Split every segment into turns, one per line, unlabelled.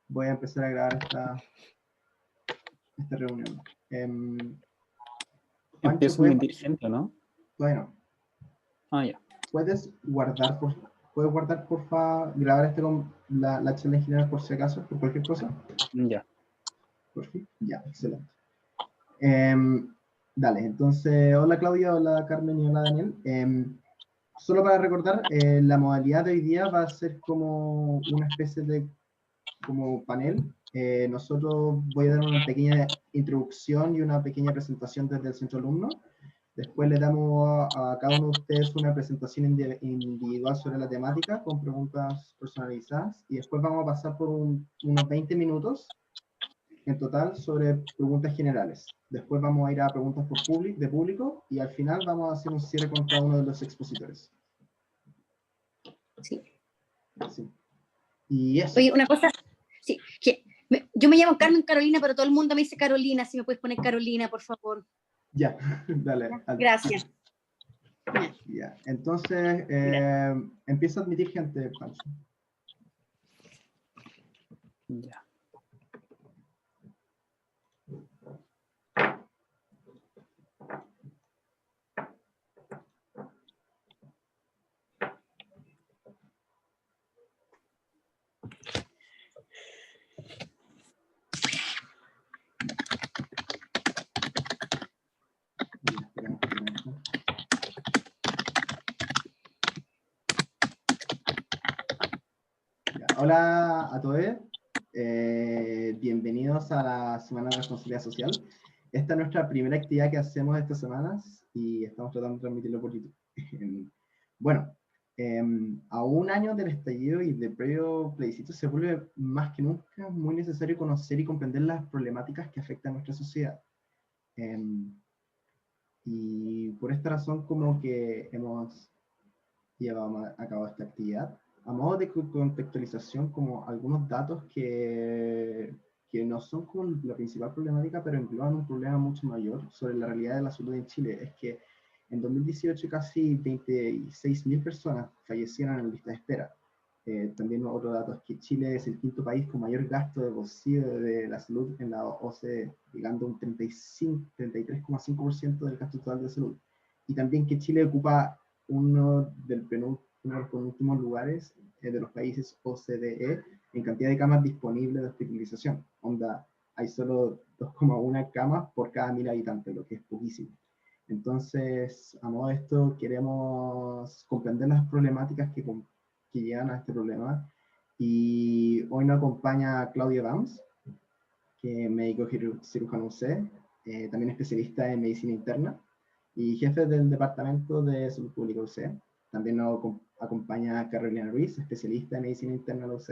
voy a empezar a grabar esta reunión. Pancho,
Empiezo a emitir gente, ¿no?
Bueno.
Ah, ya.
¿Puedes guardar, porfa, grabar con la charla en general por si acaso, por cualquier cosa?
Ya.
Por fin, ya, excelente. Dale, entonces, hola Claudia, hola Carmen y hola Daniel. Solo para recordar, la modalidad de hoy día va a ser como una especie de panel. Nosotros voy a dar una pequeña introducción y una pequeña presentación desde el centro alumno. Después le damos a cada uno de ustedes una presentación individual sobre la temática con preguntas personalizadas y después vamos a pasar por unos 20 minutos en total sobre preguntas generales. Después vamos a ir a preguntas de público y al final vamos a hacer un cierre con cada uno de los expositores.
Sí.
Sí. Y eso.
Oye, una cosa, sí, yo me llamo Carmen Carolina, pero todo el mundo me dice Carolina, si me puedes poner Carolina, por favor.
Ya, dale.
Gracias.
Ya, entonces empieza a admitir gente, Pancho.
Ya.
Hola a todos, bienvenidos a la Semana de Responsabilidad Social. Esta es nuestra primera actividad que hacemos estas semanas y estamos tratando de transmitirlo por YouTube. Bueno, a un año del estallido y del previo plebiscito se vuelve más que nunca muy necesario conocer y comprender las problemáticas que afectan a nuestra sociedad. Y por esta razón como que hemos llevado a cabo esta actividad. A modo de contextualización, como algunos datos que no son como la principal problemática, pero engloban un problema mucho mayor sobre la realidad de la salud en Chile. Es que en 2018 casi 26.000 personas fallecieron en lista de espera. También otro dato es que Chile es el quinto país con mayor gasto de bolsillo de la salud en la OCDE, llegando a un 33,5% del gasto total de salud. Y también que Chile ocupa uno de los penúltimos lugares de los países OCDE en cantidad de camas disponibles de hospitalización. Onda, hay solo 2,1 camas por cada 1.000 habitantes, lo que es poquísimo. Entonces, a modo de esto, queremos comprender las problemáticas que llegan a este problema. Y hoy nos acompaña Claudia Bams, que es médico cirujano UC, también especialista en medicina interna y jefe del Departamento de Salud Pública UC. También nos acompaña Carolina Ruiz, especialista en medicina interna de la UC.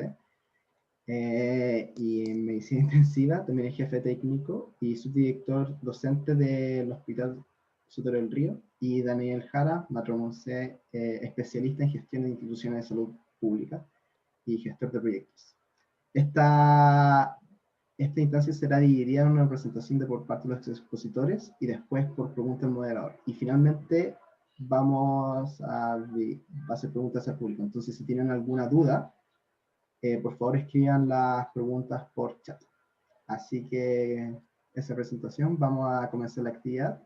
Y en medicina intensiva, también es jefe técnico y subdirector docente del Hospital Sotero del Río. Y Daniel Jara, matrono UC, especialista en gestión de instituciones de salud pública y gestor de proyectos. Esta instancia será dividida en una presentación por parte de los expositores y después por preguntas del moderador. Y finalmente vamos a hacer preguntas al público. Entonces, si tienen alguna duda, por favor escriban las preguntas por chat. Así que esa presentación, vamos a comenzar la actividad.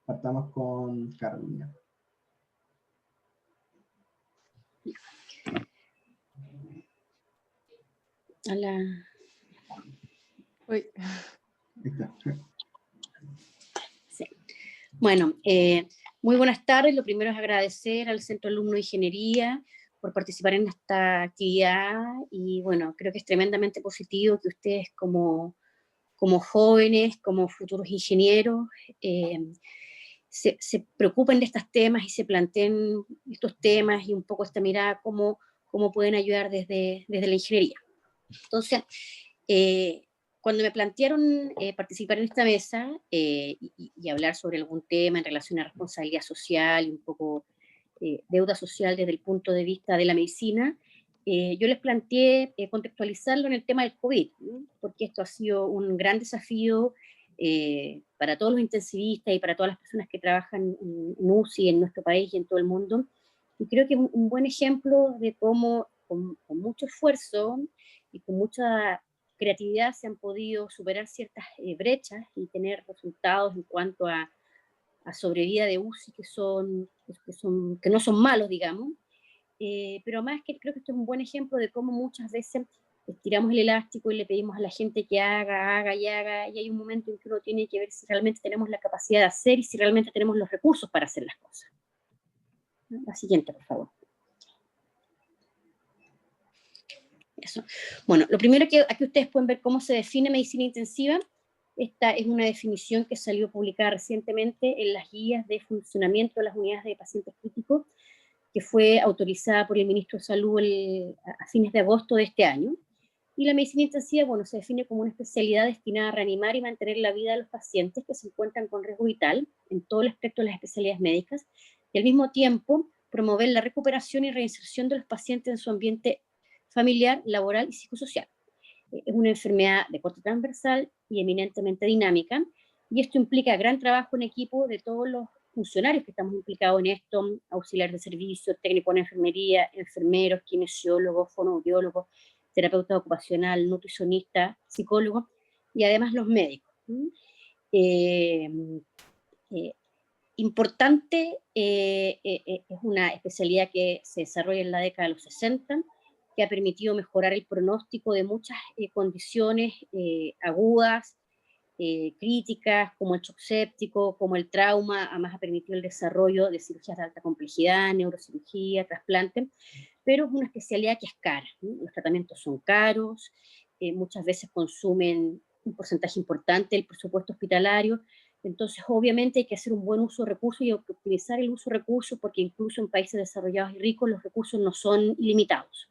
Partamos con Carolina.
Hola.
Uy.
Sí. Bueno, muy buenas tardes. Lo primero es agradecer al Centro Alumno de Ingeniería por participar en esta actividad y bueno, creo que es tremendamente positivo que ustedes como jóvenes, como futuros ingenieros, se preocupen de estos temas y se planteen estos temas y un poco esta mirada cómo pueden ayudar desde la ingeniería. Entonces, cuando me plantearon participar en esta mesa y hablar sobre algún tema en relación a responsabilidad social y un poco deuda social desde el punto de vista de la medicina, yo les planteé contextualizarlo en el tema del COVID, ¿no? Porque esto ha sido un gran desafío para todos los intensivistas y para todas las personas que trabajan en UCI en nuestro país y en todo el mundo. Y creo que un buen ejemplo de cómo con mucho esfuerzo y con mucha creatividad se han podido superar ciertas brechas y tener resultados en cuanto a sobrevida de UCI que no son malos, digamos. Pero más que creo que esto es un buen ejemplo de cómo muchas veces estiramos el elástico y le pedimos a la gente que haga, y hay un momento en que uno tiene que ver si realmente tenemos la capacidad de hacer y si realmente tenemos los recursos para hacer las cosas. La siguiente, por favor. Eso. Bueno, lo primero que aquí ustedes pueden ver cómo se define medicina intensiva. Esta es una definición que salió publicada recientemente en las guías de funcionamiento de las unidades de pacientes críticos, que fue autorizada por el ministro de Salud a fines de agosto de este año. Y la medicina intensiva, bueno, se define como una especialidad destinada a reanimar y mantener la vida de los pacientes que se encuentran con riesgo vital en todo el espectro de las especialidades médicas, y al mismo tiempo promover la recuperación y reinserción de los pacientes en su ambiente familiar, laboral y psicosocial. Es una enfermedad de corte transversal y eminentemente dinámica, y esto implica gran trabajo en equipo de todos los funcionarios que estamos implicados en esto: auxiliar de servicio, técnico en enfermería, enfermeros, kinesiólogos, fonoaudiólogos, terapeuta ocupacional, nutricionista, psicólogo, y además los médicos. Importante, es una especialidad que se desarrolla en la década de los 60, que ha permitido mejorar el pronóstico de muchas condiciones agudas, críticas, como el shock séptico, como el trauma. Además ha permitido el desarrollo de cirugías de alta complejidad, neurocirugía, trasplante, pero es una especialidad que es cara, ¿no? Los tratamientos son caros, muchas veces consumen un porcentaje importante del presupuesto hospitalario. Entonces, obviamente hay que hacer un buen uso de recursos y optimizar el uso de recursos, porque incluso en países desarrollados y ricos los recursos no son ilimitados.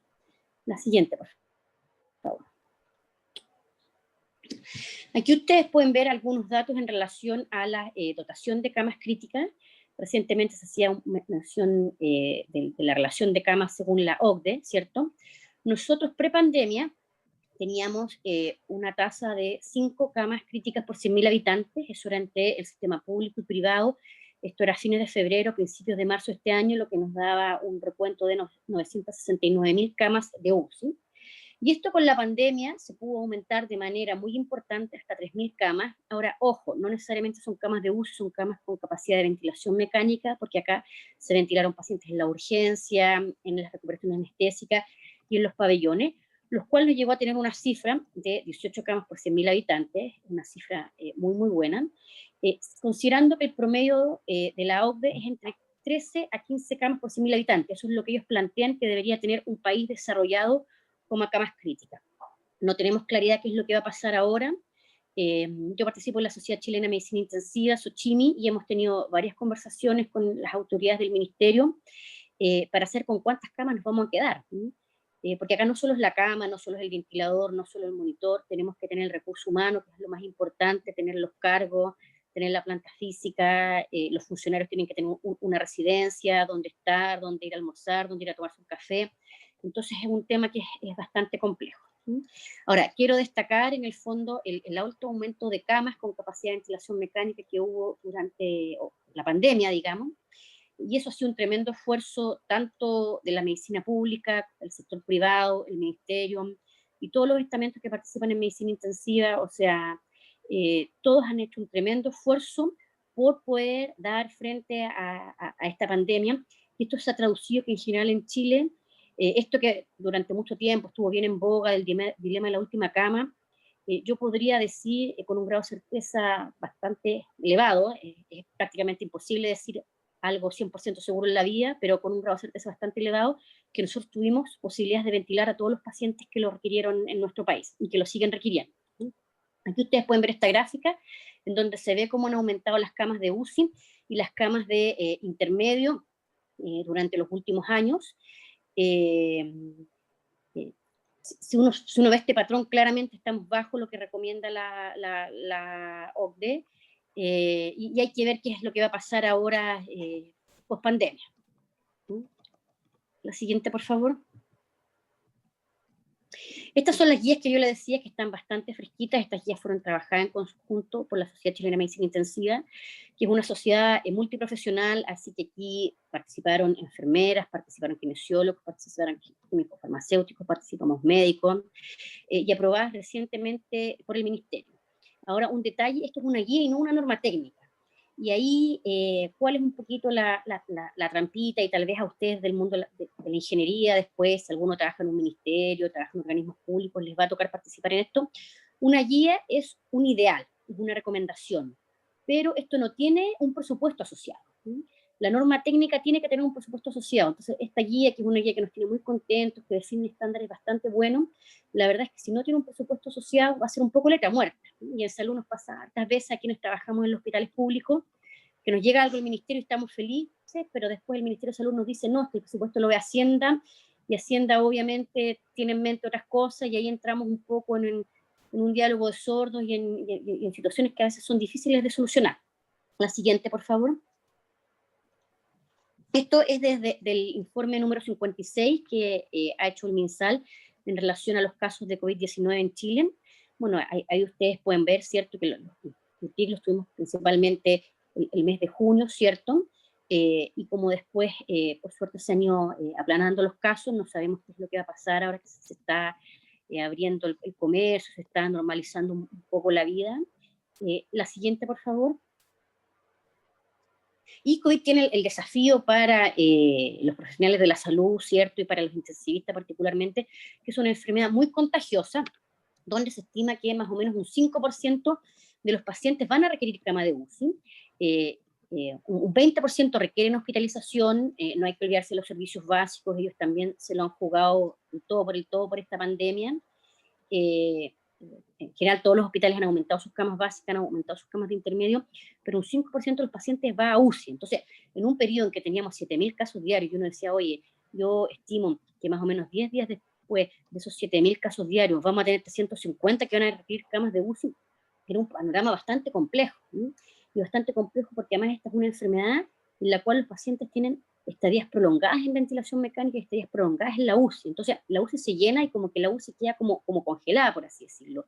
La siguiente, por favor. Aquí ustedes pueden ver algunos datos en relación a la dotación de camas críticas. Recientemente se hacía una mención de la relación de camas según la OCDE, ¿cierto? Nosotros pre-pandemia teníamos una tasa de 5 camas críticas por 100.000 habitantes. Eso era entre el sistema público y privado. Esto era a fines de febrero, principios de marzo de este año, lo que nos daba un recuento de 969.000 camas de UCI. Y esto con la pandemia se pudo aumentar de manera muy importante hasta 3.000 camas. Ahora, ojo, no necesariamente son camas de UCI, son camas con capacidad de ventilación mecánica, porque acá se ventilaron pacientes en la urgencia, en las recuperaciones anestésicas y en los pabellones, los cuales nos llegó a tener una cifra de 18 camas por 100.000 habitantes, una cifra muy, muy buena, considerando que el promedio de la OCDE es entre 13 a 15 camas por 100.000 habitantes. Eso es lo que ellos plantean que debería tener un país desarrollado como camas críticas. No tenemos claridad qué es lo que va a pasar ahora. Yo participo en la Sociedad Chilena de Medicina Intensiva, SOCHIMI, y hemos tenido varias conversaciones con las autoridades del ministerio para hacer con cuántas camas nos vamos a quedar. Porque acá no solo es la cama, no solo es el ventilador, no solo el monitor, tenemos que tener el recurso humano, que es lo más importante, tener los cargos, tener la planta física, los funcionarios tienen que tener una residencia, dónde estar, dónde ir a almorzar, dónde ir a tomarse un café. Entonces es un tema que es bastante complejo. Ahora, quiero destacar en el fondo el alto aumento de camas con capacidad de ventilación mecánica que hubo durante la pandemia, digamos, y eso ha sido un tremendo esfuerzo tanto de la medicina pública, el sector privado, el ministerio y todos los estamentos que participan en medicina intensiva. O sea, todos han hecho un tremendo esfuerzo por poder dar frente a esta pandemia, y esto se ha traducido que en general en Chile, esto que durante mucho tiempo estuvo bien en boga, el dilema de la última cama, yo podría decir con un grado de certeza bastante elevado, es prácticamente imposible decir algo 100% seguro en la vida, pero con un grado de certeza bastante elevado, que nosotros tuvimos posibilidades de ventilar a todos los pacientes que lo requirieron en nuestro país y que lo siguen requiriendo. Aquí ustedes pueden ver esta gráfica en donde se ve cómo han aumentado las camas de UCI y las camas de intermedio durante los últimos años. Si uno ve este patrón, claramente estamos bajo lo que recomienda la OCDE, y hay que ver qué es lo que va a pasar ahora post pandemia. La siguiente, por favor. Estas son las guías que yo le decía que están bastante fresquitas. Estas guías fueron trabajadas en conjunto por la Sociedad Chilena de Medicina Intensiva, que es una sociedad multiprofesional, así que aquí participaron enfermeras, participaron kinesiólogos, participaron químicos farmacéuticos, participamos médicos, y aprobadas recientemente por el Ministerio. Ahora, un detalle, esto es una guía y no una norma técnica. Y ahí, ¿cuál es un poquito la trampita? Y tal vez a ustedes del mundo de la ingeniería, después, si alguno trabaja en un ministerio, trabaja en organismos públicos, les va a tocar participar en esto. Una guía es un ideal, es una recomendación, pero esto no tiene un presupuesto asociado. La norma técnica tiene que tener un presupuesto asociado. Entonces, esta guía, que es una guía que nos tiene muy contentos, que define estándares bastante buenos, la verdad es que si no tiene un presupuesto asociado va a ser un poco letra muerta. Y en salud nos pasa hartas veces a quienes trabajamos en los hospitales públicos, que nos llega algo del ministerio y estamos felices, pero después el Ministerio de Salud nos dice, no, es que el presupuesto lo ve Hacienda, y Hacienda obviamente tiene en mente otras cosas, y ahí entramos un poco en un diálogo de sordos y en situaciones que a veces son difíciles de solucionar. La siguiente, por favor. Esto es desde el informe número 56 que ha hecho el MinSal en relación a los casos de COVID-19 en Chile. Bueno, ahí ustedes pueden ver, ¿cierto?, que los picos tuvimos principalmente el mes de junio, ¿cierto? Y como después, por suerte, se han ido aplanando los casos, no sabemos qué es lo que va a pasar ahora que se está abriendo el comercio, se está normalizando un poco la vida. La siguiente, por favor. Y COVID tiene el desafío para los profesionales de la salud, ¿cierto? Y para los intensivistas particularmente, que es una enfermedad muy contagiosa, donde se estima que más o menos un 5% de los pacientes van a requerir cama de UCI, un 20% requieren hospitalización, no hay que olvidarse de los servicios básicos, ellos también se lo han jugado todo por esta pandemia. En general todos los hospitales han aumentado sus camas básicas, han aumentado sus camas de intermedio, pero un 5% de los pacientes va a UCI. Entonces, en un periodo en que teníamos 7.000 casos diarios, y uno decía, oye, yo estimo que más o menos 10 días después de esos 7.000 casos diarios vamos a tener 350 que van a requerir camas de UCI, era un panorama bastante complejo, ¿sí? Y bastante complejo porque además esta es una enfermedad en la cual los pacientes tienen estadías prolongadas en ventilación mecánica y estadías prolongadas en la UCI. Entonces, la UCI se llena y como que la UCI queda como congelada, por así decirlo.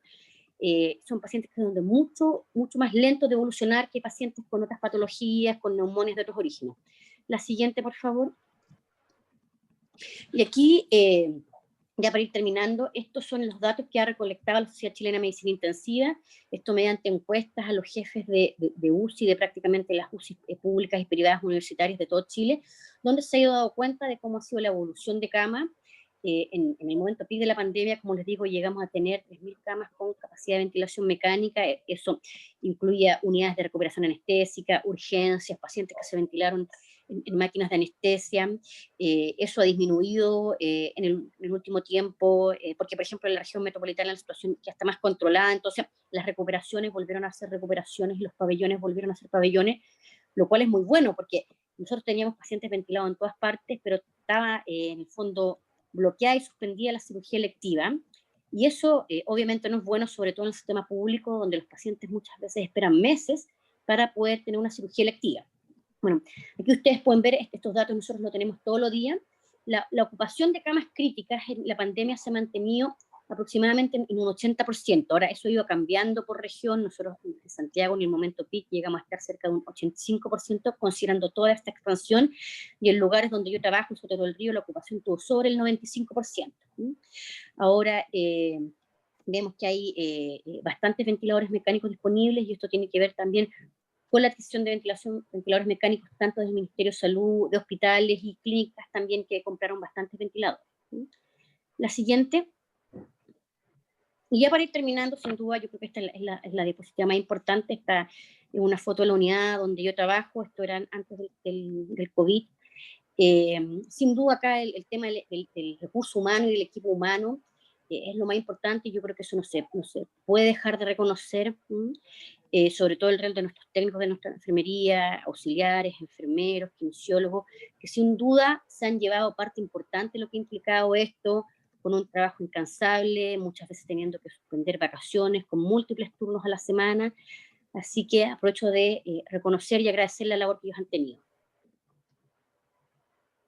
Son pacientes que son de mucho más lentos de evolucionar que pacientes con otras patologías, con neumonias de otros orígenes. La siguiente, por favor. Y aquí, ya para ir terminando, estos son los datos que ha recolectado la Sociedad Chilena de Medicina Intensiva, esto mediante encuestas a los jefes de UCI, de prácticamente las UCI públicas y privadas universitarias de todo Chile, donde se ha ido dando cuenta de cómo ha sido la evolución de cama. En el momento pic de la pandemia, como les digo, llegamos a tener 3.000 camas con capacidad de ventilación mecánica, eso incluía unidades de recuperación anestésica, urgencias, pacientes que se ventilaron en máquinas de anestesia. Eso ha disminuido en el último tiempo, porque por ejemplo en la región metropolitana la situación ya está más controlada, entonces las recuperaciones volvieron a ser recuperaciones y los pabellones volvieron a ser pabellones, lo cual es muy bueno porque nosotros teníamos pacientes ventilados en todas partes, pero estaba en el fondo bloqueada y suspendida la cirugía electiva, y eso obviamente no es bueno, sobre todo en el sistema público, donde los pacientes muchas veces esperan meses para poder tener una cirugía electiva. Bueno, aquí ustedes pueden ver estos datos, nosotros lo tenemos todos los días. La ocupación de camas críticas en la pandemia se ha mantenido aproximadamente en un 80%. Ahora, eso ha ido cambiando por región. Nosotros en Santiago, en el momento PIC, llegamos a estar cerca de un 85%, considerando toda esta expansión. Y en lugares donde yo trabajo, en Sotero del Río, la ocupación estuvo sobre el 95%. Ahora, vemos que hay bastantes ventiladores mecánicos disponibles, y esto tiene que ver también con la adquisición de ventiladores mecánicos, tanto del Ministerio de Salud, de hospitales y clínicas también, que compraron bastantes ventiladores. La siguiente. Y ya para ir terminando, sin duda, yo creo que esta es la diapositiva más importante. Esta es una foto de la unidad donde yo trabajo, esto era antes del COVID. Sin duda acá el tema del recurso humano y del equipo humano es lo más importante, y yo creo que eso no se puede dejar de reconocer, sobre todo el rol de nuestros técnicos de nuestra enfermería, auxiliares, enfermeros, kinesiólogos, que sin duda se han llevado parte importante de lo que ha implicado esto, con un trabajo incansable, muchas veces teniendo que suspender vacaciones, con múltiples turnos a la semana. Así que aprovecho de reconocer y agradecer la labor que ellos han tenido.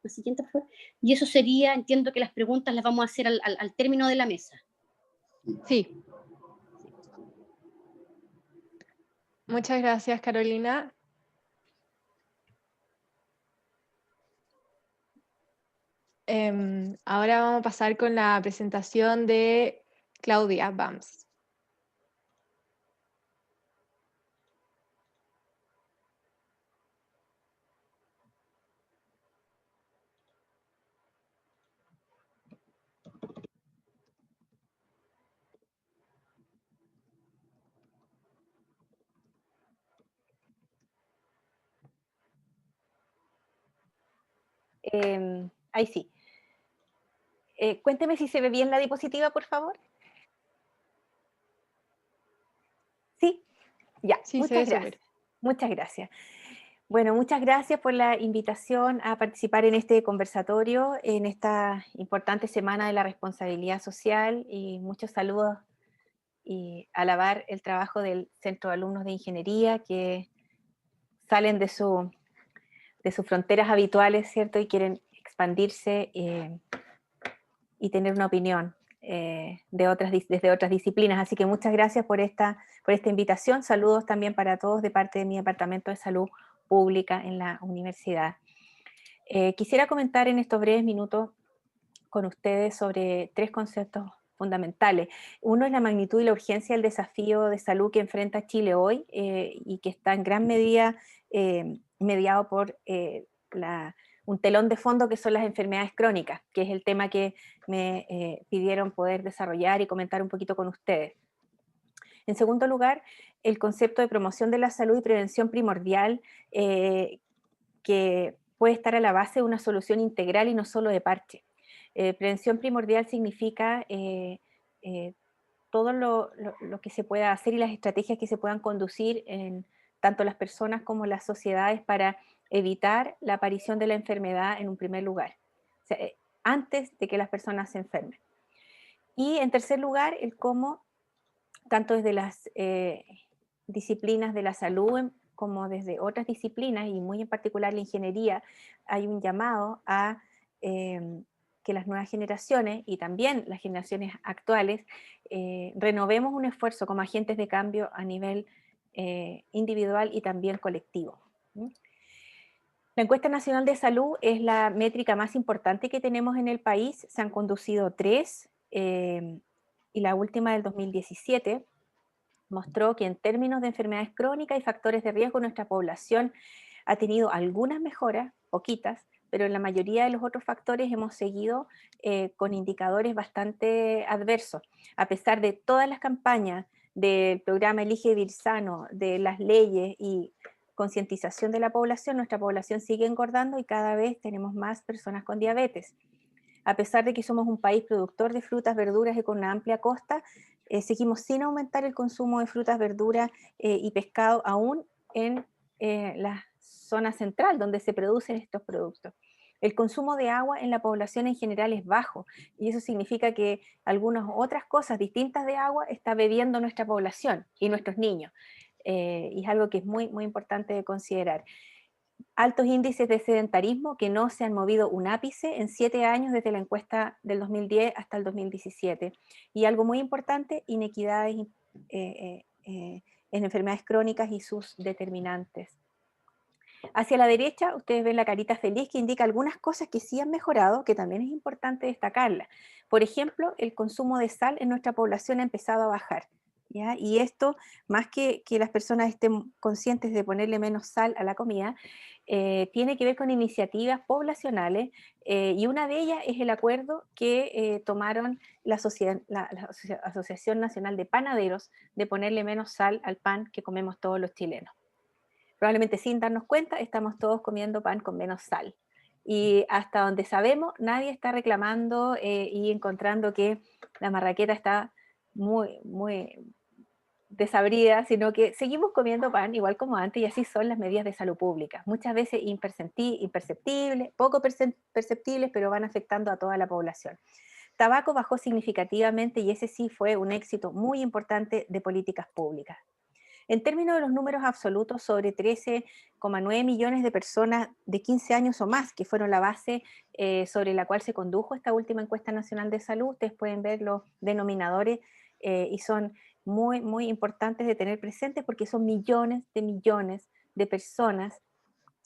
La siguiente, por favor. Y eso sería, entiendo que las preguntas las vamos a hacer al término de la mesa.
Sí. Muchas gracias, Carolina. Ahora vamos a pasar con la presentación de Claudia Bams.
Ahí sí. Cuénteme si se ve bien la diapositiva, por favor. ¿Sí? Ya,
Sí, se
muchas
ve
gracias.
súper.
Muchas gracias. Bueno, muchas gracias por la invitación a participar en este conversatorio, en esta importante semana de la responsabilidad social, y muchos saludos y alabar el trabajo del Centro de Alumnos de Ingeniería que salen de sus fronteras habituales, ¿cierto? Y quieren expandirse y tener una opinión desde otras disciplinas. Así que muchas gracias por esta invitación. Saludos también para todos de parte de mi Departamento de Salud Pública en la universidad. Quisiera comentar en estos breves minutos con ustedes sobre 3 conceptos fundamentales. Uno es la magnitud y la urgencia del desafío de salud que enfrenta Chile hoy y que está en gran medida mediado por un telón de fondo que son las enfermedades crónicas, que es el tema que me pidieron poder desarrollar y comentar un poquito con ustedes. En segundo lugar, el concepto de promoción de la salud y prevención primordial que puede estar a la base de una solución integral y no solo de parche. Prevención primordial significa todo lo que se pueda hacer y las estrategias que se puedan conducir en tanto las personas como las sociedades para evitar la aparición de la enfermedad en un primer lugar, o sea, antes de que las personas se enfermen. Y en tercer lugar, el cómo, tanto desde las disciplinas de la salud como desde otras disciplinas, y muy en particular la ingeniería, hay un llamado a que las nuevas generaciones y también las generaciones actuales renovemos un esfuerzo como agentes de cambio a nivel individual y también colectivo. La encuesta nacional de salud es la métrica más importante que tenemos en el país. Se han conducido 3 y la última del 2017 mostró que en términos de enfermedades crónicas y factores de riesgo nuestra población ha tenido algunas mejoras, poquitas, pero en la mayoría de los otros factores hemos seguido con indicadores bastante adversos. A pesar de todas las campañas del programa Elige Vivir Sano, de las leyes y concientización de la población, nuestra población sigue engordando y cada vez tenemos más personas con diabetes. A pesar de que somos un país productor de frutas, verduras y con una amplia costa, seguimos sin aumentar el consumo de frutas, verduras y pescado aún en la zona central donde se producen estos productos. El consumo de agua en la población en general es bajo y eso significa que algunas otras cosas distintas de agua está bebiendo nuestra población y nuestros niños. Y es algo que es muy, muy importante de considerar. Altos índices de sedentarismo que no se han movido un ápice en 7 años desde la encuesta del 2010 hasta el 2017. Y algo muy importante, inequidades en enfermedades crónicas y sus determinantes. Hacia la derecha ustedes ven la carita feliz que indica algunas cosas que sí han mejorado, que también es importante destacarlas. Por ejemplo, el consumo de sal en nuestra población ha empezado a bajar. ¿Ya? Y esto, más que las personas estén conscientes de ponerle menos sal a la comida, tiene que ver con iniciativas poblacionales y una de ellas es el acuerdo que tomaron la Asociación Nacional de Panaderos de ponerle menos sal al pan que comemos todos los chilenos. Probablemente sin darnos cuenta, estamos todos comiendo pan con menos sal. Y hasta donde sabemos, nadie está reclamando y encontrando que la marraqueta está muy, muy desabrida, sino que seguimos comiendo pan igual como antes y así son las medidas de salud pública. Muchas veces imperceptibles, poco perceptibles, pero van afectando a toda la población. Tabaco bajó significativamente y ese sí fue un éxito muy importante de políticas públicas. En términos de los números absolutos, sobre 13,9 millones de personas de 15 años o más, que fueron la base sobre la cual se condujo esta última encuesta nacional de salud, ustedes pueden ver los denominadores y son muy, muy importantes de tener presentes porque son millones de personas,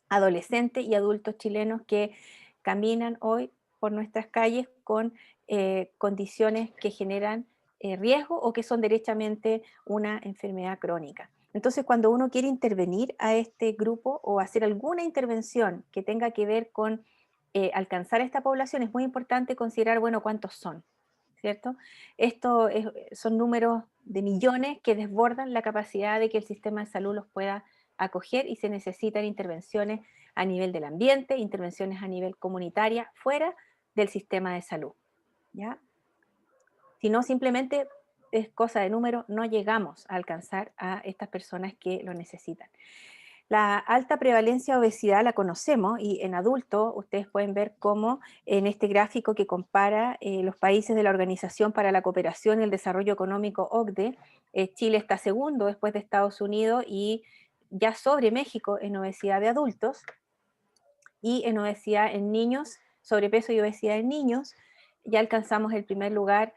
adolescentes y adultos chilenos que caminan hoy por nuestras calles con condiciones que generan riesgo o que son derechamente una enfermedad crónica. Entonces, cuando uno quiere intervenir a este grupo o hacer alguna intervención que tenga que ver con alcanzar a esta población, es muy importante considerar, bueno, cuántos son, ¿cierto? Son números de millones que desbordan la capacidad de que el sistema de salud los pueda acoger y se necesitan intervenciones a nivel del ambiente, intervenciones a nivel comunitaria, fuera del sistema de salud, ¿ya? Si no, simplemente es cosa de número, no llegamos a alcanzar a estas personas que lo necesitan. La alta prevalencia de obesidad la conocemos y en adultos ustedes pueden ver cómo en este gráfico que compara los países de la Organización para la Cooperación y el Desarrollo Económico OCDE, Chile está segundo después de Estados Unidos y ya sobre México en obesidad de adultos y en obesidad en niños, sobrepeso y obesidad en niños, ya alcanzamos el primer lugar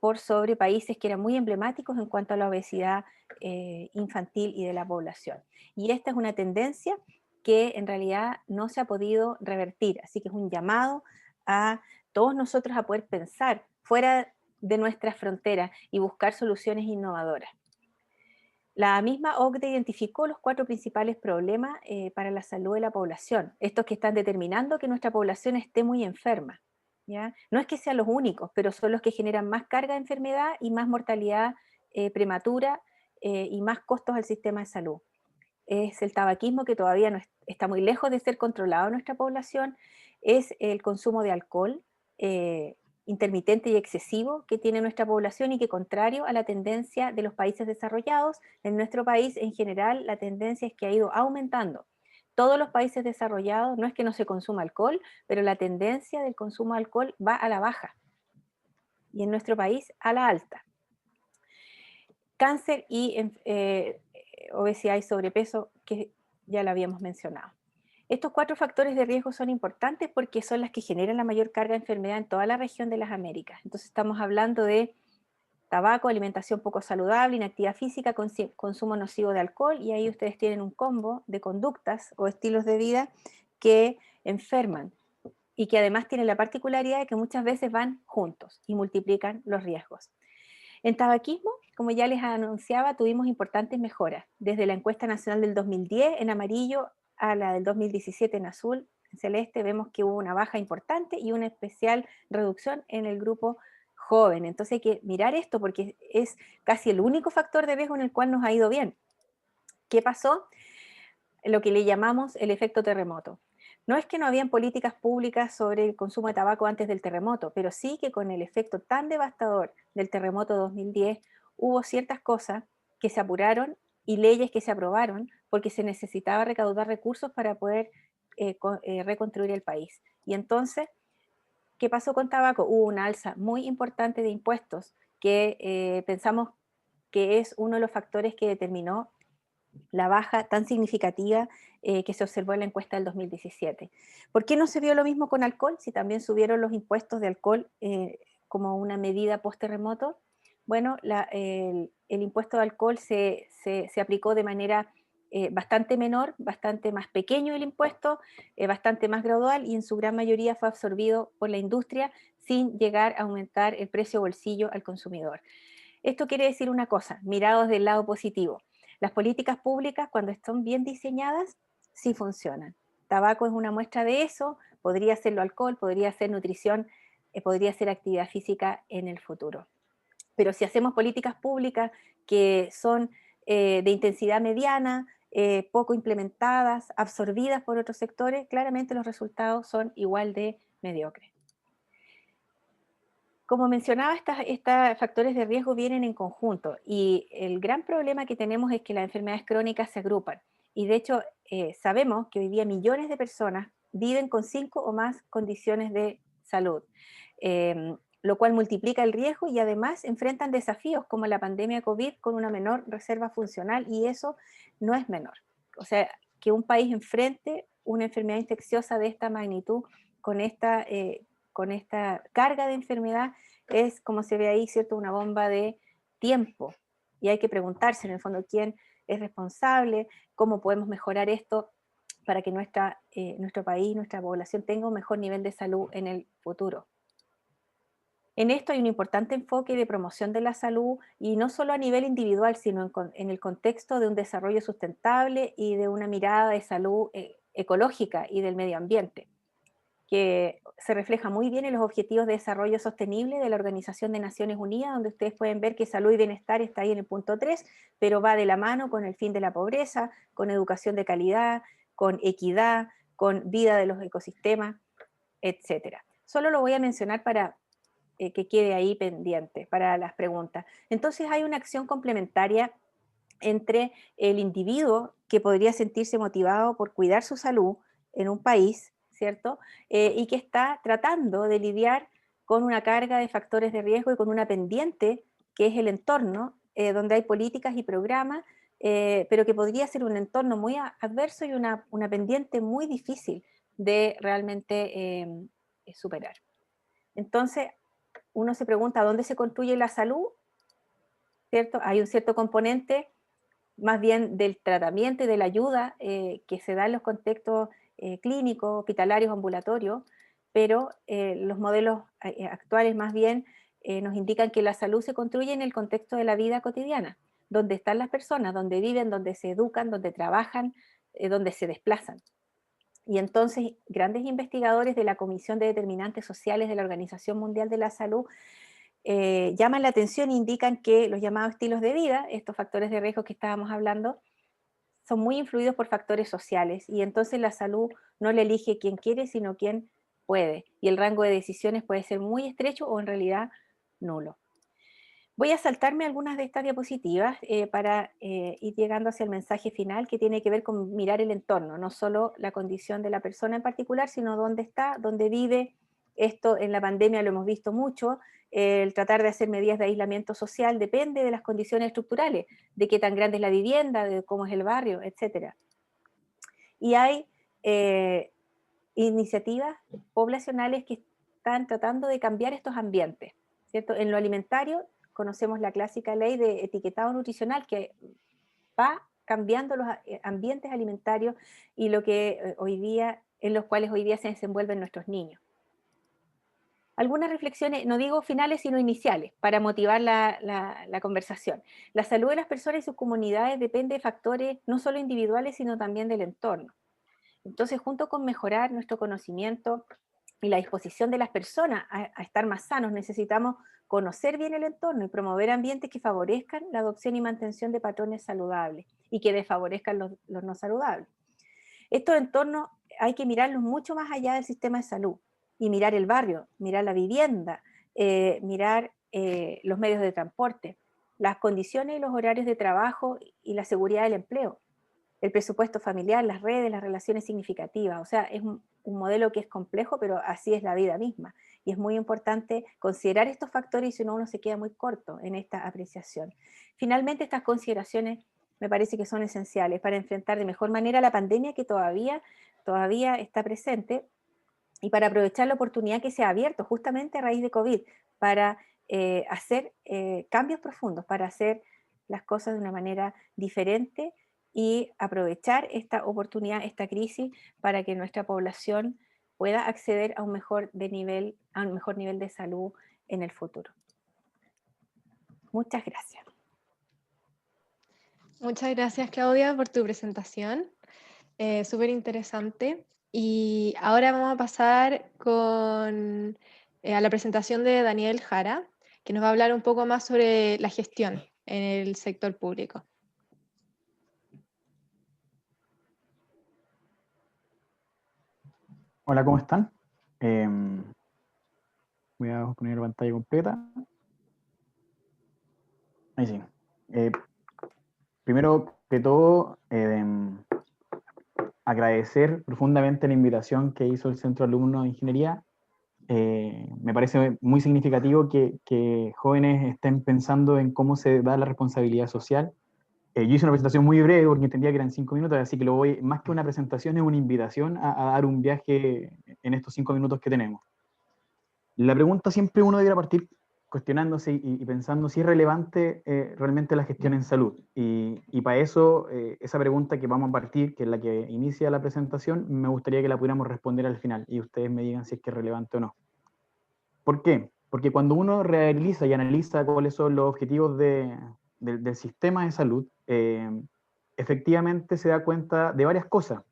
por sobre países que eran muy emblemáticos en cuanto a la obesidad infantil y de la población. Y esta es una tendencia que en realidad no se ha podido revertir, así que es un llamado a todos nosotros a poder pensar fuera de nuestras fronteras y buscar soluciones innovadoras. La misma OCDE identificó los 4 principales problemas para la salud de la población, estos que están determinando que nuestra población esté muy enferma, ¿ya? No es que sean los únicos, pero son los que generan más carga de enfermedad y más mortalidad prematura y más costos al sistema de salud. Es el tabaquismo, que todavía no está muy lejos de ser controlado en nuestra población, es el consumo de alcohol intermitente y excesivo que tiene nuestra población y que, contrario a la tendencia de los países desarrollados, en nuestro país en general la tendencia es que ha ido aumentando. Todos los países desarrollados, no es que no se consuma alcohol, pero la tendencia del consumo de alcohol va a la baja y en nuestro país a la alta. Cáncer y obesidad y sobrepeso, que ya lo habíamos mencionado. Estos 4 factores de riesgo son importantes porque son las que generan la mayor carga de enfermedad en toda la región de las Américas. Entonces estamos hablando de tabaco, alimentación poco saludable, inactividad física, consumo nocivo de alcohol, y ahí ustedes tienen un combo de conductas o estilos de vida que enferman y que además tienen la particularidad de que muchas veces van juntos y multiplican los riesgos. En tabaquismo, como ya les anunciaba, tuvimos importantes mejoras, desde la encuesta nacional del 2010 en amarillo a la del 2017 en azul, en celeste, vemos que hubo una baja importante y una especial reducción en el grupo joven. Entonces hay que mirar esto porque es casi el único factor de riesgo en el cual nos ha ido bien. ¿Qué pasó? Lo que le llamamos el efecto terremoto. No es que no habían políticas públicas sobre el consumo de tabaco antes del terremoto, pero sí que con el efecto tan devastador del terremoto de 2010 hubo ciertas cosas que se apuraron y leyes que se aprobaron porque se necesitaba recaudar recursos para poder reconstruir el país. Y entonces, ¿qué pasó con tabaco? Hubo una alza muy importante de impuestos que pensamos que es uno de los factores que determinó la baja tan significativa que se observó en la encuesta del 2017. ¿Por qué no se vio lo mismo con alcohol? Si también subieron los impuestos de alcohol como una medida post-terremoto. Bueno, el impuesto de alcohol se aplicó de manera bastante menor, bastante más pequeño el impuesto, bastante más gradual, y en su gran mayoría fue absorbido por la industria sin llegar a aumentar el precio bolsillo al consumidor. Esto quiere decir una cosa, mirados del lado positivo. Las políticas públicas, cuando están bien diseñadas, sí funcionan. Tabaco es una muestra de eso, podría ser lo alcohol, podría ser nutrición, podría ser actividad física en el futuro. Pero si hacemos políticas públicas que son de intensidad mediana, poco implementadas, absorbidas por otros sectores, claramente los resultados son igual de mediocres. Como mencionaba, estos factores de riesgo vienen en conjunto y el gran problema que tenemos es que las enfermedades crónicas se agrupan. Y de hecho, sabemos que hoy día millones de personas viven con 5 o más condiciones de salud, lo cual multiplica el riesgo y además enfrentan desafíos como la pandemia COVID con una menor reserva funcional, y eso no es menor. O sea, que un país enfrente una enfermedad infecciosa de esta magnitud con esta carga de enfermedad es, como se ve ahí, ¿cierto?, una bomba de tiempo. Y hay que preguntarse, en el fondo, quién es responsable, cómo podemos mejorar esto para que nuestro país, nuestra población tenga un mejor nivel de salud en el futuro. En esto hay un importante enfoque de promoción de la salud, y no solo a nivel individual, sino en el contexto de un desarrollo sustentable y de una mirada de salud ecológica y del medio ambiente, que se refleja muy bien en los Objetivos de Desarrollo Sostenible de la Organización de Naciones Unidas, donde ustedes pueden ver que salud y bienestar está ahí en el punto 3, pero va de la mano con el fin de la pobreza, con educación de calidad, con equidad, con vida de los ecosistemas, etc. Solo lo voy a mencionar para que quede ahí pendiente para las preguntas. Entonces hay una acción complementaria entre el individuo, que podría sentirse motivado por cuidar su salud en un país, ¿cierto? Y que está tratando de lidiar con una carga de factores de riesgo y con una pendiente que es el entorno, donde hay políticas y programas, pero que podría ser un entorno muy adverso y una pendiente muy difícil de realmente superar. Entonces, uno se pregunta dónde se construye la salud, ¿cierto? Hay un cierto componente más bien del tratamiento y de la ayuda que se da en los contextos clínicos, hospitalarios, ambulatorios, pero los modelos actuales más bien nos indican que la salud se construye en el contexto de la vida cotidiana, donde están las personas, donde viven, donde se educan, donde trabajan, donde se desplazan. Y entonces grandes investigadores de la Comisión de Determinantes Sociales de la Organización Mundial de la Salud llaman la atención e indican que los llamados estilos de vida, estos factores de riesgo que estábamos hablando, son muy influidos por factores sociales, y entonces la salud no le elige quien quiere, sino quien puede, y el rango de decisiones puede ser muy estrecho o en realidad nulo. Voy a saltarme algunas de estas diapositivas para ir llegando hacia el mensaje final, que tiene que ver con mirar el entorno, no solo la condición de la persona en particular, sino dónde está, dónde vive. Esto en la pandemia lo hemos visto mucho. El tratar de hacer medidas de aislamiento social depende de las condiciones estructurales, de qué tan grande es la vivienda, de cómo es el barrio, etc. Y hay iniciativas poblacionales que están tratando de cambiar estos ambientes, ¿cierto? En lo alimentario conocemos la clásica ley de etiquetado nutricional, que va cambiando los ambientes alimentarios y lo que en los cuales hoy día se desenvuelven nuestros niños. Algunas reflexiones, no digo finales, sino iniciales, para motivar la conversación. La salud de las personas y sus comunidades depende de factores no solo individuales, sino también del entorno. Entonces, junto con mejorar nuestro conocimiento y la disposición de las personas a estar más sanos, necesitamos conocer bien el entorno y promover ambientes que favorezcan la adopción y mantención de patrones saludables y que desfavorezcan los no saludables. Estos entornos hay que mirarlos mucho más allá del sistema de salud, y mirar el barrio, mirar la vivienda, mirar los medios de transporte, las condiciones y los horarios de trabajo y la seguridad del empleo, el presupuesto familiar, las redes, las relaciones significativas. O sea, es un modelo que es complejo, pero así es la vida misma. Y es muy importante considerar estos factores, y si no, uno se queda muy corto en esta apreciación. Finalmente, estas consideraciones me parece que son esenciales para enfrentar de mejor manera la pandemia que todavía está presente, y para aprovechar la oportunidad que se ha abierto justamente a raíz de COVID para hacer cambios profundos, para hacer las cosas de una manera diferente y aprovechar esta oportunidad, esta crisis, para que nuestra población pueda acceder a un mejor nivel de salud en el futuro. Muchas gracias.
Muchas gracias, Claudia, por tu presentación. Súper interesante. Y ahora vamos a pasar a la presentación de Daniel Jara, que nos va a hablar un poco más sobre la gestión en el sector público.
Hola, ¿cómo están? Voy a poner la pantalla completa. Ahí sí. Primero que todo, agradecer profundamente la invitación que hizo el Centro de Alumnos de Ingeniería. Me parece muy significativo que jóvenes estén pensando en cómo se da la responsabilidad social. Yo hice una presentación muy breve porque entendía que eran 5 minutos, así que más que una presentación, es una invitación a dar un viaje en estos 5 minutos que tenemos. La pregunta siempre uno debería partir cuestionándose y pensando si es relevante realmente la gestión en salud. Y para eso, esa pregunta que vamos a partir, que es la que inicia la presentación, me gustaría que la pudiéramos responder al final y ustedes me digan si es que es relevante o no. ¿Por qué? Porque cuando uno realiza y analiza cuáles son los objetivos del sistema de salud, efectivamente se da cuenta de varias cosas,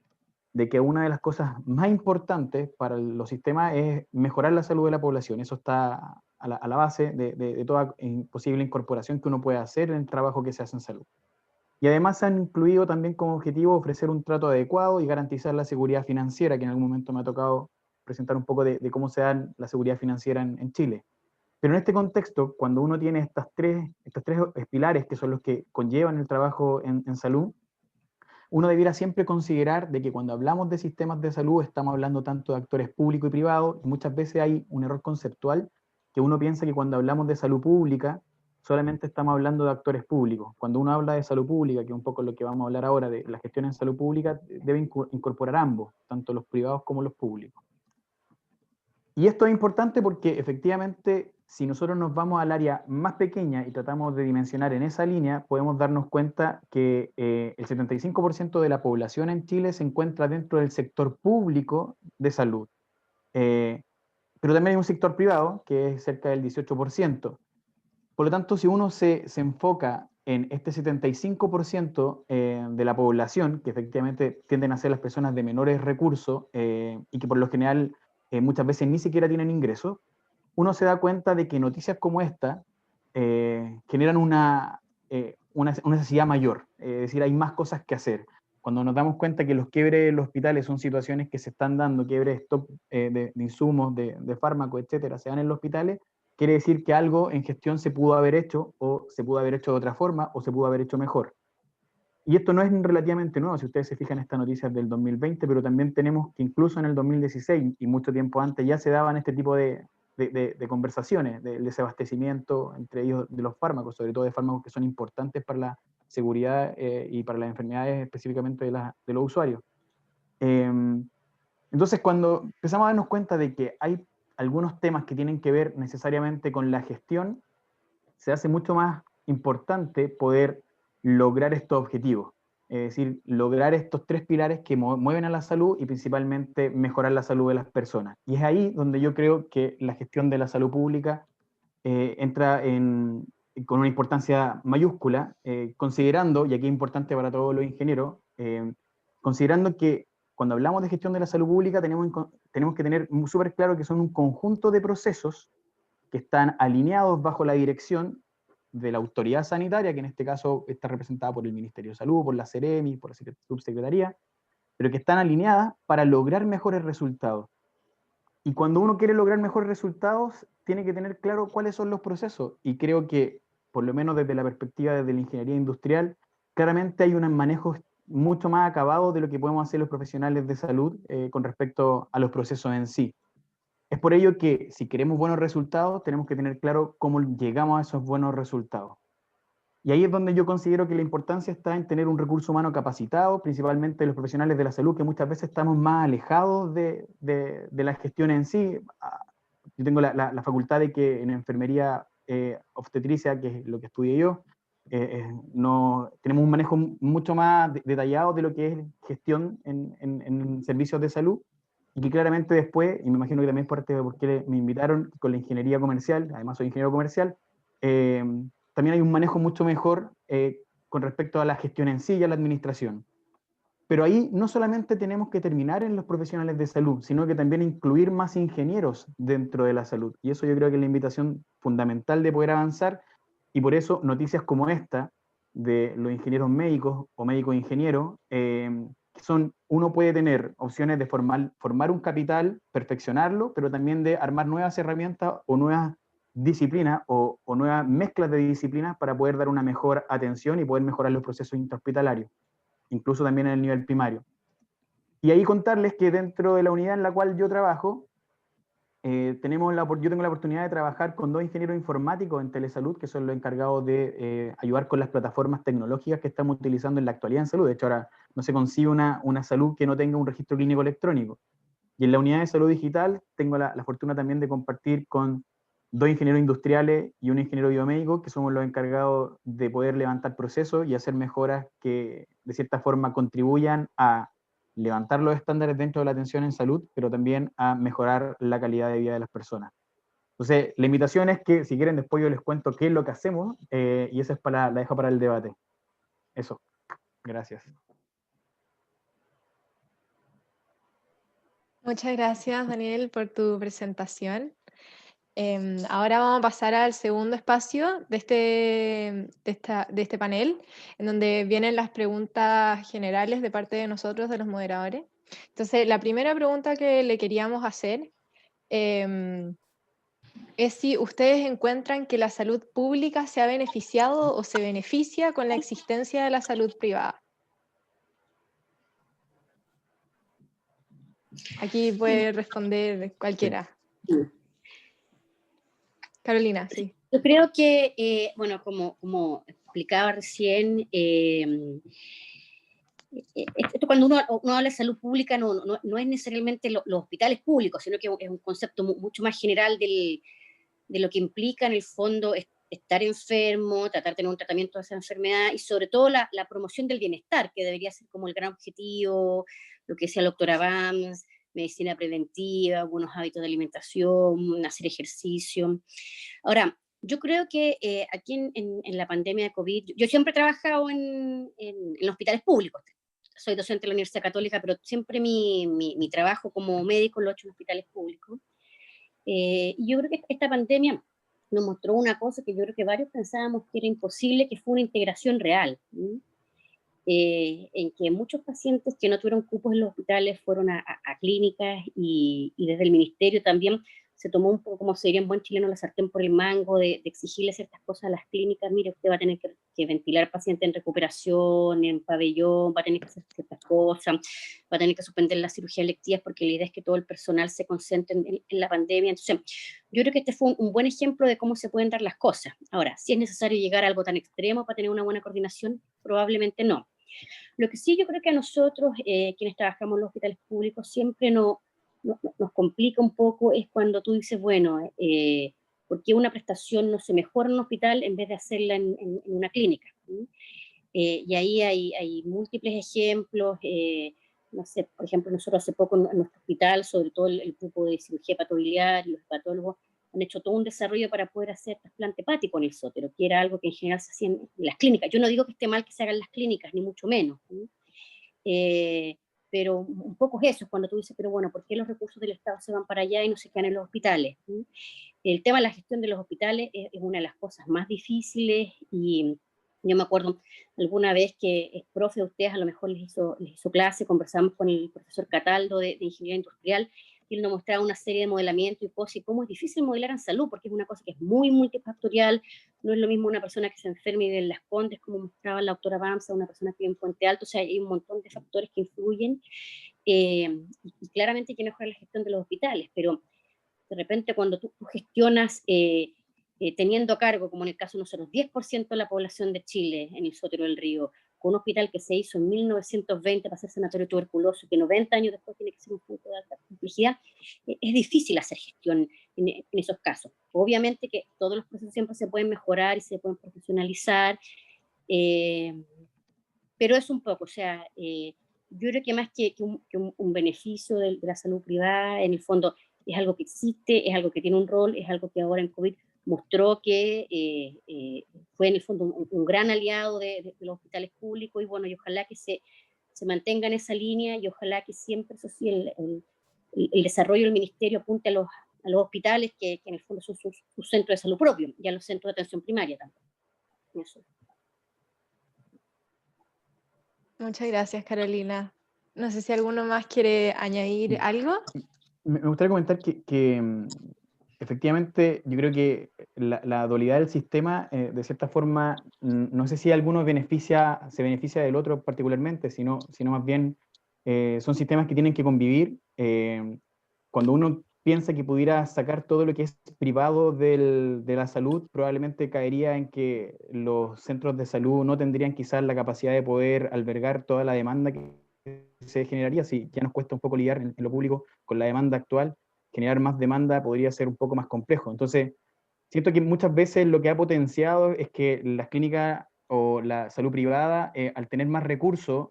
de que una de las cosas más importantes para los sistemas es mejorar la salud de la población. Eso está a la base de toda posible incorporación que uno puede hacer en el trabajo que se hace en salud. Y además se han incluido también como objetivo ofrecer un trato adecuado y garantizar la seguridad financiera, que en algún momento me ha tocado presentar un poco de cómo se da la seguridad financiera en Chile. Pero en este contexto, cuando uno tiene estos tres pilares que son los que conllevan el trabajo en salud, uno debiera siempre considerar de que cuando hablamos de sistemas de salud estamos hablando tanto de actores públicos y privados, y muchas veces hay un error conceptual que uno piensa que cuando hablamos de salud pública solamente estamos hablando de actores públicos. Cuando uno habla de salud pública, que es un poco lo que vamos a hablar ahora de la gestión en salud pública, debe incorporar ambos, tanto los privados como los públicos. Y esto es importante porque efectivamente, si nosotros nos vamos al área más pequeña y tratamos de dimensionar en esa línea, podemos darnos cuenta que el 75% de la población en Chile se encuentra dentro del sector público de salud. Pero también hay un sector privado, que es cerca del 18%. Por lo tanto, si uno se enfoca en este 75% de la población, que efectivamente tienden a ser las personas de menores recursos y que por lo general muchas veces ni siquiera tienen ingresos, uno se da cuenta de que noticias como esta generan una necesidad mayor, es decir, hay más cosas que hacer. Cuando nos damos cuenta que los quiebres en los hospitales son situaciones que se están dando, quiebres de stock de insumos, de fármacos, etcétera, se dan en los hospitales, quiere decir que algo en gestión se pudo haber hecho, o se pudo haber hecho de otra forma, o se pudo haber hecho mejor. Y esto no es relativamente nuevo, si ustedes se fijan, esta noticia es del 2020, pero también tenemos que incluso en el 2016 y mucho tiempo antes ya se daban este tipo de conversaciones, del desabastecimiento, entre ellos de los fármacos, sobre todo de fármacos que son importantes para la seguridad y para las enfermedades específicamente de los usuarios. Entonces, cuando empezamos a darnos cuenta de que hay algunos temas que tienen que ver necesariamente con la gestión, se hace mucho más importante poder lograr estos objetivos. Es decir, lograr estos tres pilares que mueven a la salud y principalmente mejorar la salud de las personas. Y es ahí donde yo creo que la gestión de la salud pública entra con una importancia mayúscula, considerando, y aquí es importante para todos los ingenieros, considerando que cuando hablamos de gestión de la salud pública tenemos que tener súper claro que son un conjunto de procesos que están alineados bajo la dirección de la autoridad sanitaria, que en este caso está representada por el Ministerio de Salud, por la Seremi, por la Subsecretaría, pero que están alineadas para lograr mejores resultados. Y cuando uno quiere lograr mejores resultados, tiene que tener claro cuáles son los procesos. Y creo que, por lo menos desde la perspectiva de la ingeniería industrial, claramente hay un manejo mucho más acabado de lo que podemos hacer los profesionales de salud con respecto a los procesos en sí. Es por ello que si queremos buenos resultados, tenemos que tener claro cómo llegamos a esos buenos resultados. Y ahí es donde yo considero que la importancia está en tener un recurso humano capacitado, principalmente los profesionales de la salud, que muchas veces estamos más alejados de la gestión en sí. Yo tengo la facultad de que en enfermería obstetricia, que es lo que estudié yo, no, tenemos un manejo mucho más detallado de lo que es gestión en servicios de salud, y que claramente después, y me imagino que también parte de por qué me invitaron con la ingeniería comercial, además soy ingeniero comercial, también hay un manejo mucho mejor con respecto a la gestión en sí y a la administración. Pero ahí no solamente tenemos que terminar en los profesionales de salud, sino que también incluir más ingenieros dentro de la salud. Y eso yo creo que es la invitación fundamental de poder avanzar, y por eso noticias como esta de los ingenieros médicos o médicos ingenieros, uno puede tener opciones de formar un capital, perfeccionarlo, pero también de armar nuevas herramientas o nuevas disciplinas o nuevas mezclas de disciplinas para poder dar una mejor atención y poder mejorar los procesos intrahospitalarios, incluso también en el nivel primario. Y ahí contarles que dentro de la unidad en la cual yo trabajo, yo tengo la oportunidad de trabajar con 2 ingenieros informáticos en telesalud, que son los encargados de ayudar con las plataformas tecnológicas que estamos utilizando en la actualidad en salud. De hecho, ahora no se consigue una salud que no tenga un registro clínico electrónico. Y en la unidad de salud digital tengo la fortuna también de compartir con 2 ingenieros industriales y un ingeniero biomédico, que somos los encargados de poder levantar procesos y hacer mejoras que de cierta forma contribuyan a levantar los estándares dentro de la atención en salud, pero también a mejorar la calidad de vida de las personas. Entonces, la invitación es que, si quieren, después yo les cuento qué es lo que hacemos, y esa es la dejo para el debate. Eso. Gracias.
Muchas gracias, Daniel, por tu presentación. Ahora vamos a pasar al segundo espacio de este panel, en donde vienen las preguntas generales de parte de nosotros, de los moderadores. Entonces, la primera pregunta que le queríamos hacer es si ustedes encuentran que la salud pública se ha beneficiado o se beneficia con la existencia de la salud privada. Aquí puede responder cualquiera.
Sí.
Carolina, sí.
Yo creo que, bueno, como explicaba recién, esto cuando uno habla de salud pública no es necesariamente los hospitales públicos, sino que es un concepto mucho más general de lo que implica en el fondo estar enfermo, tratar de tener un tratamiento de esa enfermedad y sobre todo la promoción del bienestar, que debería ser como el gran objetivo, lo que decía la doctora Bams, medicina preventiva, buenos hábitos de alimentación, hacer ejercicio. Ahora, yo creo que aquí en la pandemia de COVID, yo siempre he trabajado en hospitales públicos. Soy docente de la Universidad Católica, pero siempre mi trabajo como médico lo he hecho en hospitales públicos. Y yo creo que esta pandemia nos mostró una cosa que yo creo que varios pensábamos que era imposible, que fue una integración real. En que muchos pacientes que no tuvieron cupos en los hospitales fueron a clínicas y desde el ministerio también se tomó un poco, como se diría en buen chileno, la sartén por el mango de exigirle ciertas cosas a las clínicas. Mire, usted va a tener que ventilar pacientes en recuperación, en pabellón, va a tener que hacer ciertas cosas, va a tener que suspender las cirugías electivas porque la idea es que todo el personal se concentre en la pandemia. Entonces, yo creo que este fue un buen ejemplo de cómo se pueden dar las cosas. Ahora, si es necesario llegar a algo tan extremo para tener una buena coordinación, probablemente no. Lo que sí yo creo que a nosotros, quienes trabajamos en los hospitales públicos, siempre nos complica un poco es cuando tú dices, bueno, ¿por qué una prestación no se mejora en un hospital en vez de hacerla en una clínica? Y ahí hay múltiples ejemplos. No sé, por ejemplo, nosotros hace poco en nuestro hospital, sobre todo el grupo de cirugía hepatobiliar, los hepatólogos, han hecho todo un desarrollo para poder hacer trasplante hepático en el sótero, que era algo que en general se hacía en las clínicas. Yo no digo que esté mal que se hagan en las clínicas, ni mucho menos. Pero un poco es eso, cuando tú dices, pero bueno, ¿por qué los recursos del Estado se van para allá y no se quedan en los hospitales? El tema de la gestión de los hospitales es una de las cosas más difíciles y yo me acuerdo alguna vez que el profe de ustedes a lo mejor les hizo clase, conversamos con el profesor Cataldo de Ingeniería Industrial y él nos mostraba una serie de modelamientos y cosas y cómo es difícil modelar en salud porque es una cosa que es muy multifactorial, no es lo mismo una persona que se enferme y de Las Condes, como mostraba la doctora Bamsa, una persona que vive en Puente Alto, o sea, hay un montón de factores que influyen y claramente hay que mejorar la gestión de los hospitales, pero de repente cuando tú gestionas teniendo a cargo, como en el caso de nosotros, 10% de la población de Chile en el Sotero del Río, con un hospital que se hizo en 1920 para ser sanatorio tuberculoso, que 90 años después tiene que ser un punto de alta complejidad, es difícil hacer gestión en esos casos. Obviamente que todos los procesos siempre se pueden mejorar y se pueden profesionalizar, pero es un poco, o sea, yo creo que más que un beneficio de la salud privada, en el fondo es algo que existe, es algo que tiene un rol, es algo que ahora en COVID mostró que fue en el fondo un gran aliado de los hospitales públicos y bueno, y ojalá que se mantenga en esa línea y ojalá que siempre, eso sí, el desarrollo del ministerio apunte a los hospitales que en el fondo son sus centros de salud propio y a los centros de atención primaria también. Eso.
Muchas gracias, Carolina. No sé si alguno más quiere añadir algo.
Me gustaría comentar que efectivamente yo creo que la dualidad del sistema, de cierta forma, no sé si alguno se beneficia del otro particularmente, sino más bien son sistemas que tienen que convivir. Cuando uno piensa que pudiera sacar todo lo que es privado de la salud, probablemente caería en que los centros de salud no tendrían quizás la capacidad de poder albergar toda la demanda que se generaría. Si ya nos cuesta un poco lidiar en lo público con la demanda actual, generar más demanda podría ser un poco más complejo. Entonces, siento que muchas veces lo que ha potenciado es que las clínicas o la salud privada, al tener más recursos,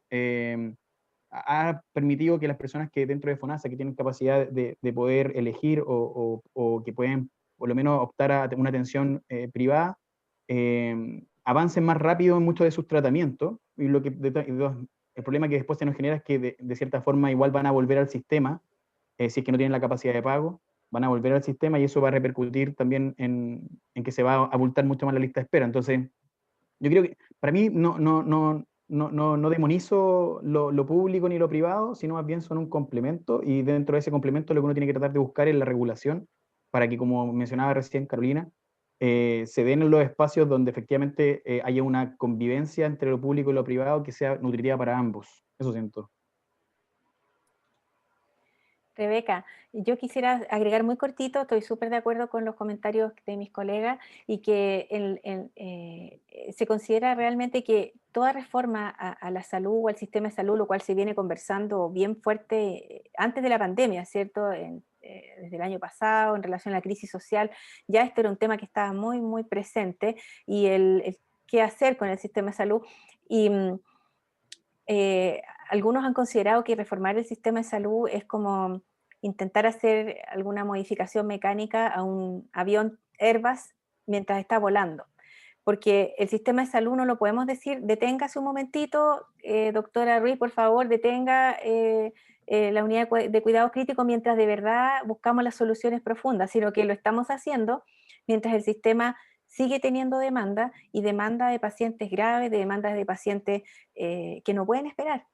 ha permitido que las personas que dentro de FONASA, que tienen capacidad de poder elegir o que pueden por lo menos optar a una atención privada, avancen más rápido en muchos de sus tratamientos. Y el problema que después se nos genera es que de cierta forma igual van a volver al sistema, si es que no tienen la capacidad de pago, van a volver al sistema y eso va a repercutir también en que se va a abultar mucho más la lista de espera. Entonces, yo creo que para mí no demonizo lo público ni lo privado, sino más bien son un complemento, y dentro de ese complemento lo que uno tiene que tratar de buscar es la regulación para que, como mencionaba recién Carolina, se den los espacios donde efectivamente haya una convivencia entre lo público y lo privado que sea nutritiva para ambos. Eso siento.
Rebeca, yo quisiera agregar muy cortito, estoy súper de acuerdo con los comentarios de mis colegas y que se considera realmente que toda reforma a la salud o al sistema de salud, lo cual se viene conversando bien fuerte antes de la pandemia, ¿cierto? Desde el año pasado, en relación a la crisis social, ya esto era un tema que estaba muy, muy presente, y el qué hacer con el sistema de salud. Y algunos han considerado que reformar el sistema de salud es como intentar hacer alguna modificación mecánica a un avión Airbus mientras está volando. Porque el sistema de salud no lo podemos decir, deténgase un momentito, doctora Ruiz, por favor, detenga la unidad de cuidado crítico mientras de verdad buscamos las soluciones profundas, sino que lo estamos haciendo mientras el sistema sigue teniendo demanda, y demanda de pacientes graves, de demandas de pacientes que no pueden esperar.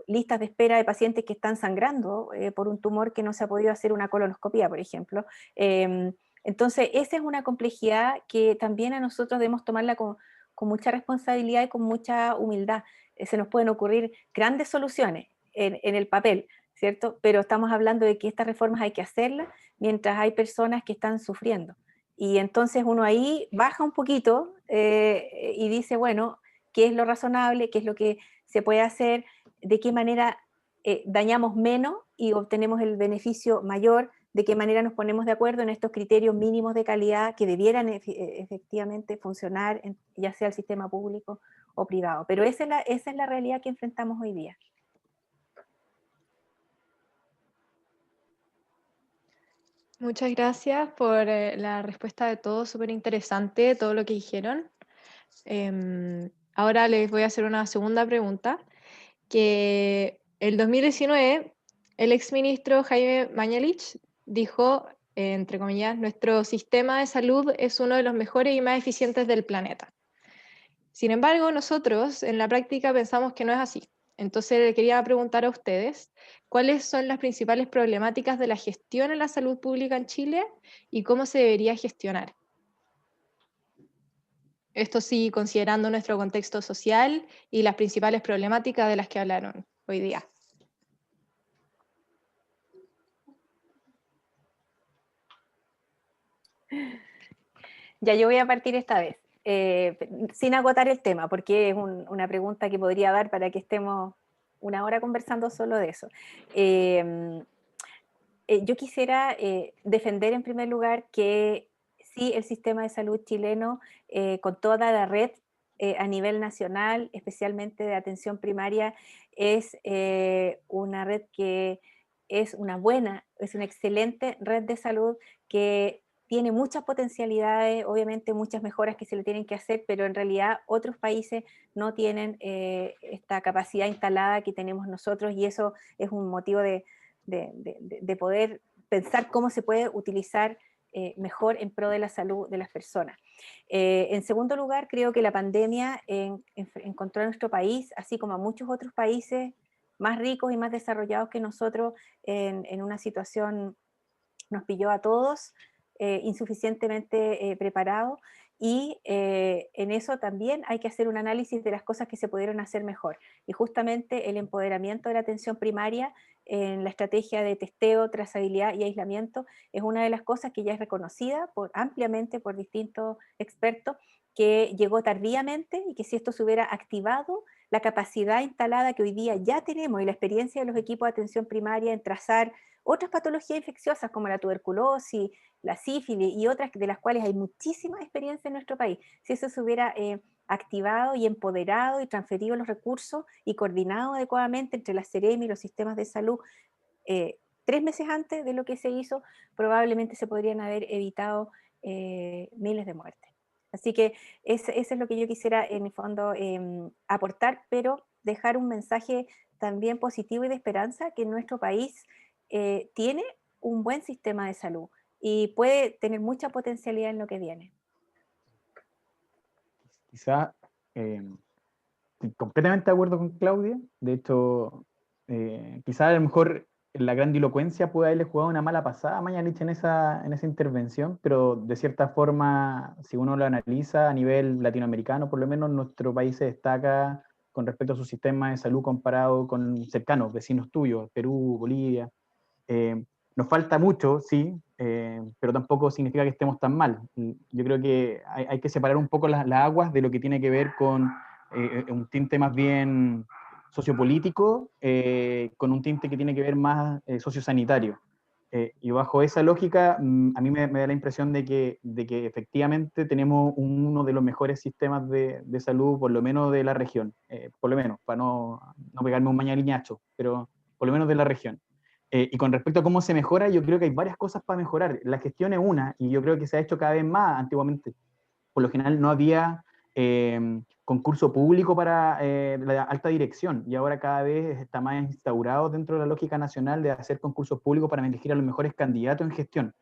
Listas de espera de pacientes que están sangrando por un tumor que no se ha podido hacer una colonoscopia, por ejemplo. Entonces, esa es una complejidad que también a nosotros debemos tomarla con mucha responsabilidad y con mucha humildad. Se nos pueden ocurrir grandes soluciones en el papel, ¿cierto? Pero estamos hablando de que estas reformas hay que hacerlas mientras hay personas que están sufriendo. Y entonces uno ahí baja un poquito y dice, bueno, ¿qué es lo razonable? ¿Qué es lo que se puede hacer? ¿De qué manera dañamos menos y obtenemos el beneficio mayor? ¿De qué manera nos ponemos de acuerdo en estos criterios mínimos de calidad que debieran efectivamente funcionar, ya sea el sistema público o privado? Pero esa es la realidad que enfrentamos hoy día.
Muchas gracias por la respuesta de todos, súper interesante todo lo que dijeron. Ahora les voy a hacer una segunda pregunta, que el 2019 el exministro Jaime Mañalich dijo, entre comillas, nuestro sistema de salud es uno de los mejores y más eficientes del planeta. Sin embargo, nosotros en la práctica pensamos que no es así. Entonces le quería preguntar a ustedes, ¿cuáles son las principales problemáticas de la gestión en la salud pública en Chile y cómo se debería gestionar? Esto sí, considerando nuestro contexto social y las principales problemáticas de las que hablaron hoy día.
Ya, yo voy a partir esta vez, sin agotar el tema, porque es una pregunta que podría dar para que estemos una hora conversando solo de eso. Yo quisiera defender en primer lugar que sí, el sistema de salud chileno, con toda la red a nivel nacional, especialmente de atención primaria, es una red que es una excelente red de salud que tiene muchas potencialidades, obviamente muchas mejoras que se le tienen que hacer, pero en realidad otros países no tienen esta capacidad instalada que tenemos nosotros, y eso es un motivo de poder pensar cómo se puede utilizar mejor en pro de la salud de las personas. En segundo lugar, creo que la pandemia encontró a nuestro país, así como a muchos otros países más ricos y más desarrollados que nosotros, en una situación, nos pilló a todos insuficientemente preparados, y en eso también hay que hacer un análisis de las cosas que se pudieron hacer mejor. Y justamente el empoderamiento de la atención primaria en la estrategia de testeo, trazabilidad y aislamiento es una de las cosas que ya es reconocida ampliamente por distintos expertos, que llegó tardíamente, y que si esto se hubiera activado, la capacidad instalada que hoy día ya tenemos y la experiencia de los equipos de atención primaria en trazar otras patologías infecciosas como la tuberculosis, la sífilis y otras de las cuales hay muchísima experiencia en nuestro país. Si eso se hubiera activado y empoderado y transferido los recursos y coordinado adecuadamente entre la Seremi y los sistemas de salud 3 meses antes de lo que se hizo, probablemente se podrían haber evitado miles de muertes. Así que eso es lo que yo quisiera en el fondo aportar, pero dejar un mensaje también positivo y de esperanza que nuestro país tiene un buen sistema de salud y puede tener mucha potencialidad en lo que viene.
Quizá estoy completamente de acuerdo con Claudia. De hecho, quizá a lo mejor la grandilocuencia puede haberle jugado una mala pasada a Mañalich en esa intervención, pero de cierta forma, si uno lo analiza a nivel latinoamericano, por lo menos nuestro país se destaca con respecto a su sistema de salud comparado con cercanos, vecinos tuyos, Perú, Bolivia. Nos falta mucho, sí, pero tampoco significa que estemos tan mal. Yo creo que hay que separar un poco las aguas de lo que tiene que ver con un tinte más bien sociopolítico, con un tinte que tiene que ver más sociosanitario. Y bajo esa lógica, a mí me da la impresión de que efectivamente tenemos uno de los mejores sistemas de salud, por lo menos de la región, por lo menos, para no pegarme un mañaliñacho, pero por lo menos de la región. Y con respecto a cómo se mejora, yo creo que hay varias cosas para mejorar. La gestión es una, y yo creo que se ha hecho cada vez más. Antiguamente, por lo general, no había concurso público para la alta dirección, y ahora cada vez está más instaurado dentro de la lógica nacional de hacer concursos públicos para elegir a los mejores candidatos en gestión.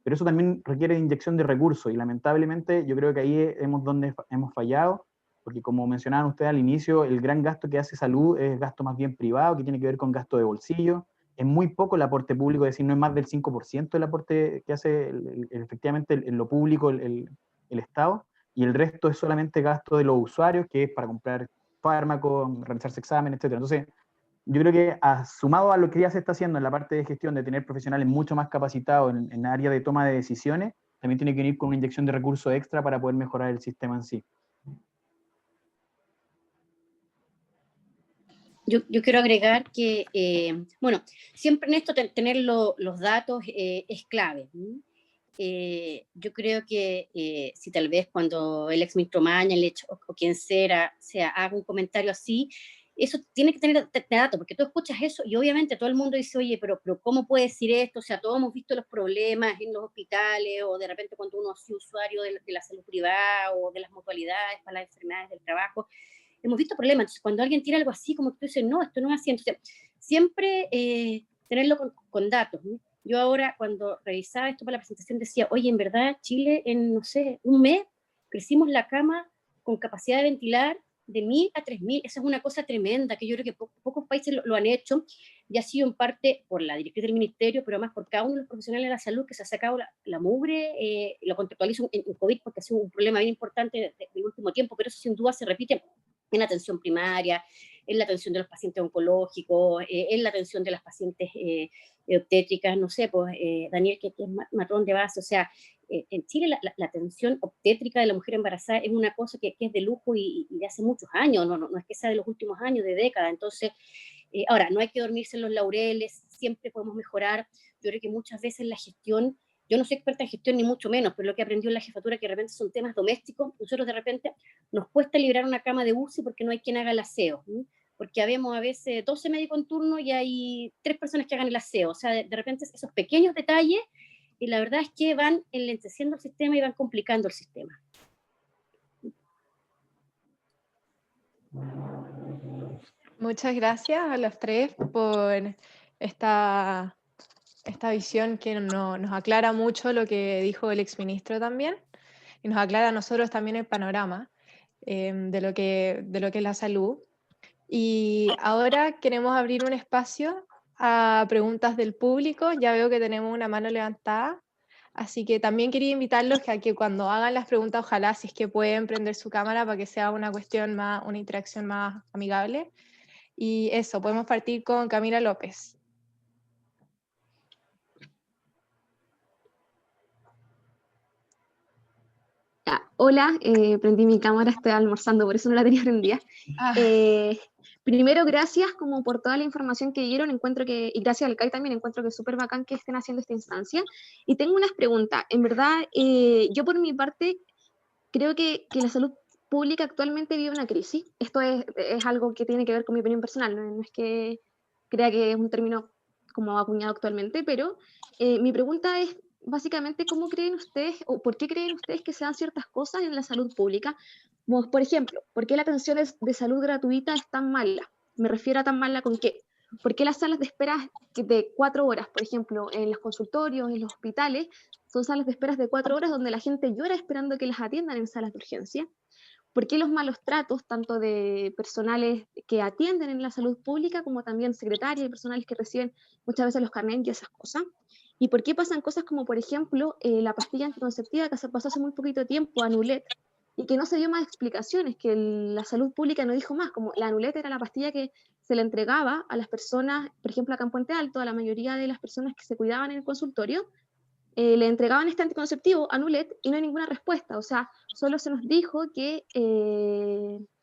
Pero eso también requiere de inyección de recursos, y lamentablemente yo creo que ahí es donde hemos fallado, porque como mencionaban ustedes al inicio, el gran gasto que hace salud es gasto más bien privado, que tiene que ver con gasto de bolsillo. Es muy poco el aporte público, es decir, no es más del 5% el aporte que hace efectivamente en lo público el Estado, y el resto es solamente gasto de los usuarios, que es para comprar fármacos, realizarse exámenes, etc. Entonces, yo creo que sumado a lo que ya se está haciendo en la parte de gestión, de tener profesionales mucho más capacitados en área de toma de decisiones, también tiene que venir con una inyección de recursos extra para poder mejorar el sistema en sí.
Yo quiero agregar que, bueno, siempre en esto tener los datos es clave. Yo creo que si tal vez cuando el exministro Mañalich o quien sea haga un comentario así, eso tiene que tener datos, porque tú escuchas eso y obviamente todo el mundo dice, oye, pero ¿cómo puede decir esto? O sea, todos hemos visto los problemas en los hospitales, o de repente cuando uno ha sido usuario de la salud privada o de las mutualidades para las enfermedades del trabajo, hemos visto problemas. Entonces, cuando alguien tira algo así, como que tú dices, no, esto no es así. Entonces, siempre tenerlo con datos, ¿no? Yo ahora, cuando revisaba esto para la presentación, decía, oye, en verdad, Chile, en, no sé, un mes, crecimos la cama con capacidad de ventilar de 1.000 a 3.000. Esa es una cosa tremenda, que yo creo que pocos países lo han hecho, y ha sido en parte por la directriz del ministerio, pero además por cada uno de los profesionales de la salud que se ha sacado la mugre, lo contextualizo en COVID, porque ha sido un problema bien importante del último tiempo, pero eso sin duda se repite en la atención primaria, en la atención de los pacientes oncológicos, en la atención de las pacientes obstétricas, no sé, pues Daniel, que es matrón de base, o sea, en Chile la atención obstétrica de la mujer embarazada es una cosa que es de lujo y de hace muchos años, no es que sea de los últimos años, de décadas. Entonces, ahora, no hay que dormirse en los laureles, siempre podemos mejorar. Yo creo que muchas veces la gestión, yo no soy experta en gestión ni mucho menos, pero lo que aprendí en la jefatura, que de repente son temas domésticos, nosotros de repente nos cuesta liberar una cama de UCI porque no hay quien haga el aseo, ¿sí? Porque habemos a veces 12 médicos en turno y hay 3 personas que hagan el aseo. O sea, de repente esos pequeños detalles, y la verdad es que van enlenteciendo el sistema y van complicando el sistema.
Muchas gracias a los tres por esta visión que nos aclara mucho lo que dijo el exministro también, y nos aclara a nosotros también el panorama de lo que es la salud. Y ahora queremos abrir un espacio a preguntas del público. Ya veo que tenemos una mano levantada, así que también quería invitarlos a que cuando hagan las preguntas, ojalá si es que pueden prender su cámara para que sea una interacción más amigable. Y eso, podemos partir con Camila López.
Hola, prendí mi cámara, estoy almorzando, por eso no la tenía prendida. primero, gracias como por toda la información que dieron, y gracias al CAI también, encuentro que es súper bacán que estén haciendo esta instancia. Y tengo unas preguntas. En verdad, yo por mi parte creo que la salud pública actualmente vive una crisis. Esto es algo que tiene que ver con mi opinión personal, no es que crea que es un término como acuñado actualmente, pero mi pregunta es básicamente cómo creen ustedes o por qué creen ustedes que se dan ciertas cosas en la salud pública. Como, por ejemplo, ¿por qué la atención de salud gratuita es tan mala? Me refiero a tan mala con qué. ¿Por qué las salas de espera de 4 horas, por ejemplo, en los consultorios, en los hospitales, son salas de espera de 4 horas donde la gente llora esperando que las atiendan en salas de urgencia? ¿Por qué los malos tratos, tanto de personales que atienden en la salud pública, como también secretarias y personales que reciben muchas veces los carnets y esas cosas? ¿Y por qué pasan cosas como, por ejemplo, la pastilla anticonceptiva que se pasó hace muy poquito tiempo, Anulet, y que no se dio más explicaciones, que la salud pública no dijo más, como la Anulet era la pastilla que se le entregaba a las personas, por ejemplo, acá en Puente Alto, a la mayoría de las personas que se cuidaban en el consultorio, le entregaban este anticonceptivo, Anulet, y no hay ninguna respuesta. O sea, solo se nos dijo que,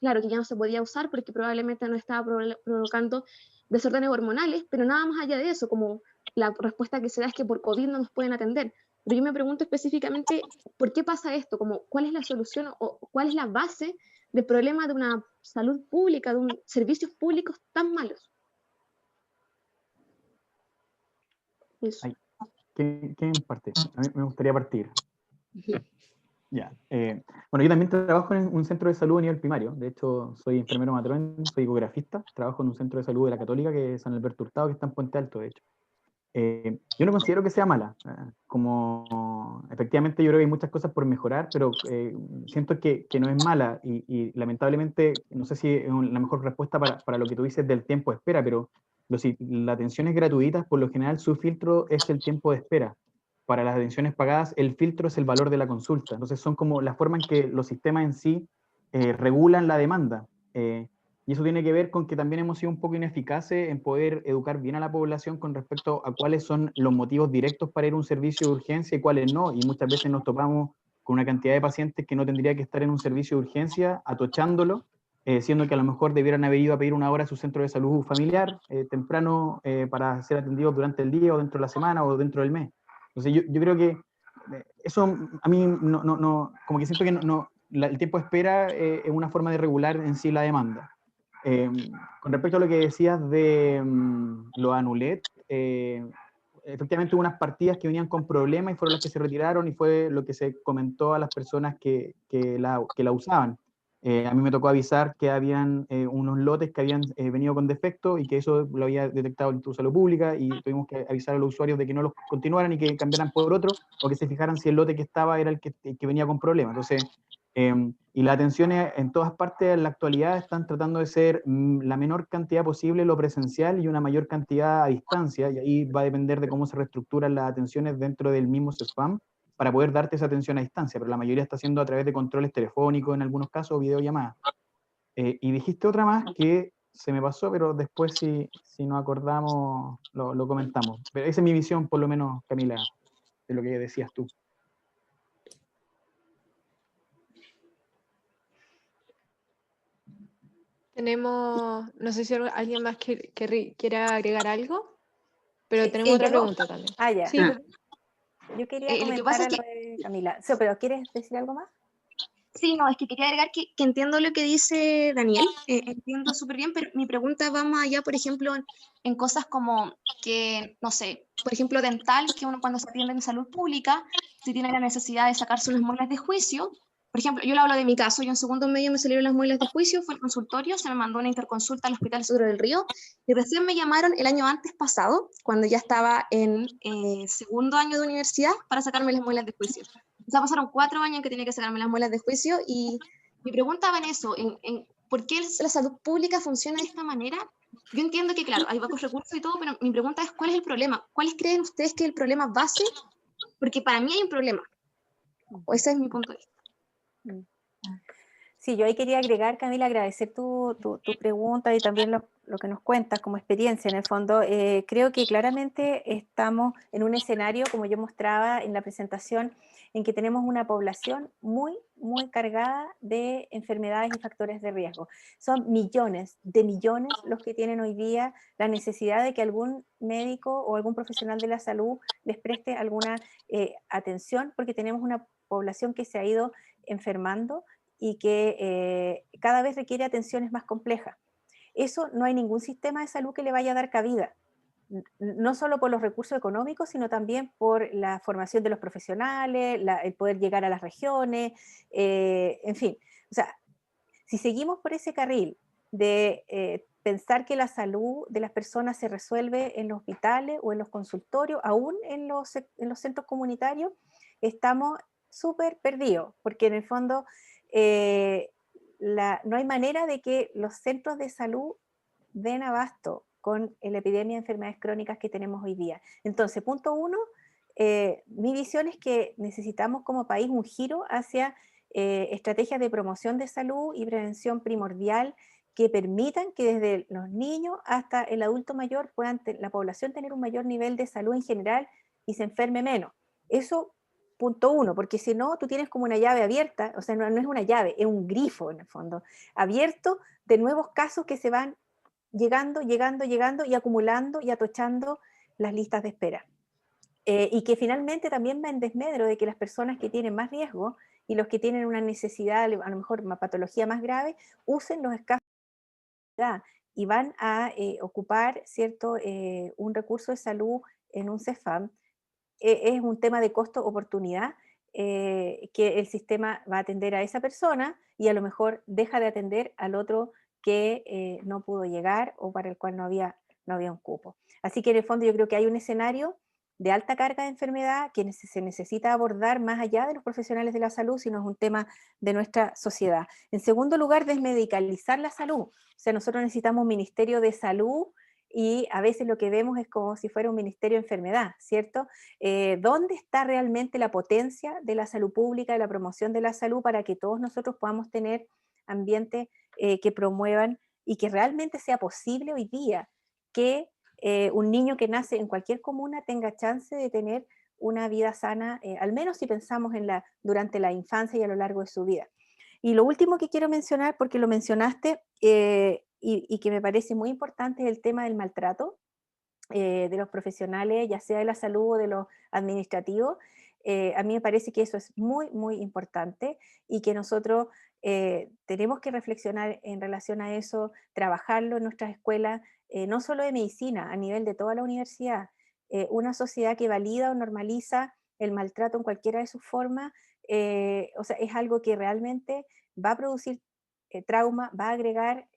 claro, que ya no se podía usar porque probablemente no estaba provocando desórdenes hormonales, pero nada más allá de eso, como la respuesta que se da es que por COVID no nos pueden atender. Pero yo me pregunto específicamente, ¿por qué pasa esto? Como, ¿cuál es la solución o cuál es la base del problema de una salud pública, de un servicios públicos tan malos? Eso.
¿Quién parte? A mí me gustaría partir. Ya. Bueno, yo también trabajo en un centro de salud a nivel primario. De hecho, soy enfermero matrón, soy ecografista. Trabajo en un centro de salud de la Católica, que es San Alberto Hurtado, que está en Puente Alto, de hecho. Yo no considero que sea mala. Como efectivamente yo creo que hay muchas cosas por mejorar, pero siento que no es mala y lamentablemente, no sé si es la mejor respuesta para lo que tú dices del tiempo de espera, pero si la atención es gratuita, por lo general su filtro es el tiempo de espera. Para las atenciones pagadas, el filtro es el valor de la consulta. Entonces son como la forma en que los sistemas en sí regulan la demanda. Y eso tiene que ver con que también hemos sido un poco ineficaces en poder educar bien a la población con respecto a cuáles son los motivos directos para ir a un servicio de urgencia y cuáles no. Y muchas veces nos topamos con una cantidad de pacientes que no tendría que estar en un servicio de urgencia, atochándolo, siendo que a lo mejor debieran haber ido a pedir una hora a su centro de salud familiar temprano para ser atendidos durante el día o dentro de la semana o dentro del mes. Entonces yo creo que eso a mí como que siento que el tiempo de espera es una forma de regular en sí la demanda. Con respecto a lo que decías de los Anulet, efectivamente hubo unas partidas que venían con problemas y fueron las que se retiraron y fue lo que se comentó a las personas que la usaban. A mí me tocó avisar que habían unos lotes que habían venido con defecto y que eso lo había detectado el Instituto de Salud Pública y tuvimos que avisar a los usuarios de que no los continuaran y que cambiaran por otro o que se fijaran si el lote que estaba era el que venía con problemas. Entonces, y las atenciones en todas partes en la actualidad están tratando de ser la menor cantidad posible lo presencial y una mayor cantidad a distancia, y ahí va a depender de cómo se reestructuran las atenciones dentro del mismo CESFAM para poder darte esa atención a distancia, pero la mayoría está haciendo a través de controles telefónicos, en algunos casos, o videollamadas. Y dijiste otra más que se me pasó, pero después si nos acordamos lo comentamos. Pero esa es mi visión, por lo menos, Camila, de lo que decías tú.
Tenemos, no sé si alguien más quiera agregar algo, pero tenemos otra pregunta también.
Ah, ya.
Sí,
Yo quería comentar a lo de Camila. ¿Pero quieres decir algo más?
Sí, no, es que quería agregar que entiendo lo que dice Daniel, entiendo súper bien, pero mi pregunta va más allá, por ejemplo, en cosas como que, no sé, por ejemplo, dental, que uno cuando se atiende en salud pública, si tiene la necesidad de sacarse unas muelas de juicio, por ejemplo, yo le hablo de mi caso, yo en segundo medio me salieron las muelas de juicio, fue al consultorio, se me mandó una interconsulta al Hospital Seguro del Río, y recién me llamaron el año antes pasado, cuando ya estaba en segundo año de universidad, para sacarme las muelas de juicio. O sea, pasaron 4 años en que tenía que sacarme las muelas de juicio y mi pregunta va en eso, en por qué la salud pública funciona de esta manera. Yo entiendo que, claro, hay pocos recursos y todo, pero mi pregunta es, ¿cuál es el problema? ¿Cuáles creen ustedes que es el problema base? Porque para mí hay un problema. O ese es mi punto de vista.
Sí, yo ahí quería agregar, Camila, agradecer tu pregunta y también lo que nos cuentas como experiencia. En el fondo, creo que claramente estamos en un escenario, como yo mostraba en la presentación, en que tenemos una población muy muy cargada de enfermedades y factores de riesgo. Son millones de millones los que tienen hoy día la necesidad de que algún médico o algún profesional de la salud les preste alguna atención, porque tenemos una población que se ha ido enfermando y que cada vez requiere atenciones más complejas. Eso no hay ningún sistema de salud que le vaya a dar cabida, no solo por los recursos económicos, sino también por la formación de los profesionales, el poder llegar a las regiones, en fin. O sea, si seguimos por ese carril de pensar que la salud de las personas se resuelve en los hospitales o en los consultorios, aún en los centros comunitarios, estamos súper perdidos, porque en el fondo no hay manera de que los centros de salud den abasto con la epidemia de enfermedades crónicas que tenemos hoy día. Entonces, punto uno, mi visión es que necesitamos como país un giro hacia estrategias de promoción de salud y prevención primordial que permitan que desde los niños hasta el adulto mayor puedan la población tener un mayor nivel de salud en general y se enferme menos. Eso, punto uno, porque si no, tú tienes como una llave abierta, o sea, no es una llave, es un grifo en el fondo, abierto de nuevos casos que se van llegando y acumulando y atochando las listas de espera. Y que finalmente también va en desmedro de que las personas que tienen más riesgo y los que tienen una necesidad, a lo mejor una patología más grave, usen los escasos y van a ocupar, ¿cierto?, un recurso de salud en un CEFAM. Es un tema de costo-oportunidad, que el sistema va a atender a esa persona y a lo mejor deja de atender al otro que no pudo llegar o para el cual no había un cupo. Así que en el fondo yo creo que hay un escenario de alta carga de enfermedad que se necesita abordar más allá de los profesionales de la salud, sino es un tema de nuestra sociedad. En segundo lugar, desmedicalizar la salud. O sea, nosotros necesitamos un ministerio de salud y a veces lo que vemos es como si fuera un ministerio de enfermedad, ¿cierto? ¿Dónde está realmente la potencia de la salud pública, de la promoción de la salud, para que todos nosotros podamos tener ambientes que promuevan y que realmente sea posible hoy día que un niño que nace en cualquier comuna tenga chance de tener una vida sana, al menos si pensamos durante la infancia y a lo largo de su vida? Y lo último que quiero mencionar, porque lo mencionaste y que me parece muy importante, es el tema del maltrato de los profesionales, ya sea de la salud o de los administrativos. A mí me parece que eso es muy, muy importante y que nosotros tenemos que reflexionar en relación a eso, trabajarlo en nuestras escuelas, no solo de medicina, a nivel de toda la universidad. Una sociedad que valida o normaliza el maltrato en cualquiera de sus formas, o sea, es algo que realmente va a producir trauma, va a agregar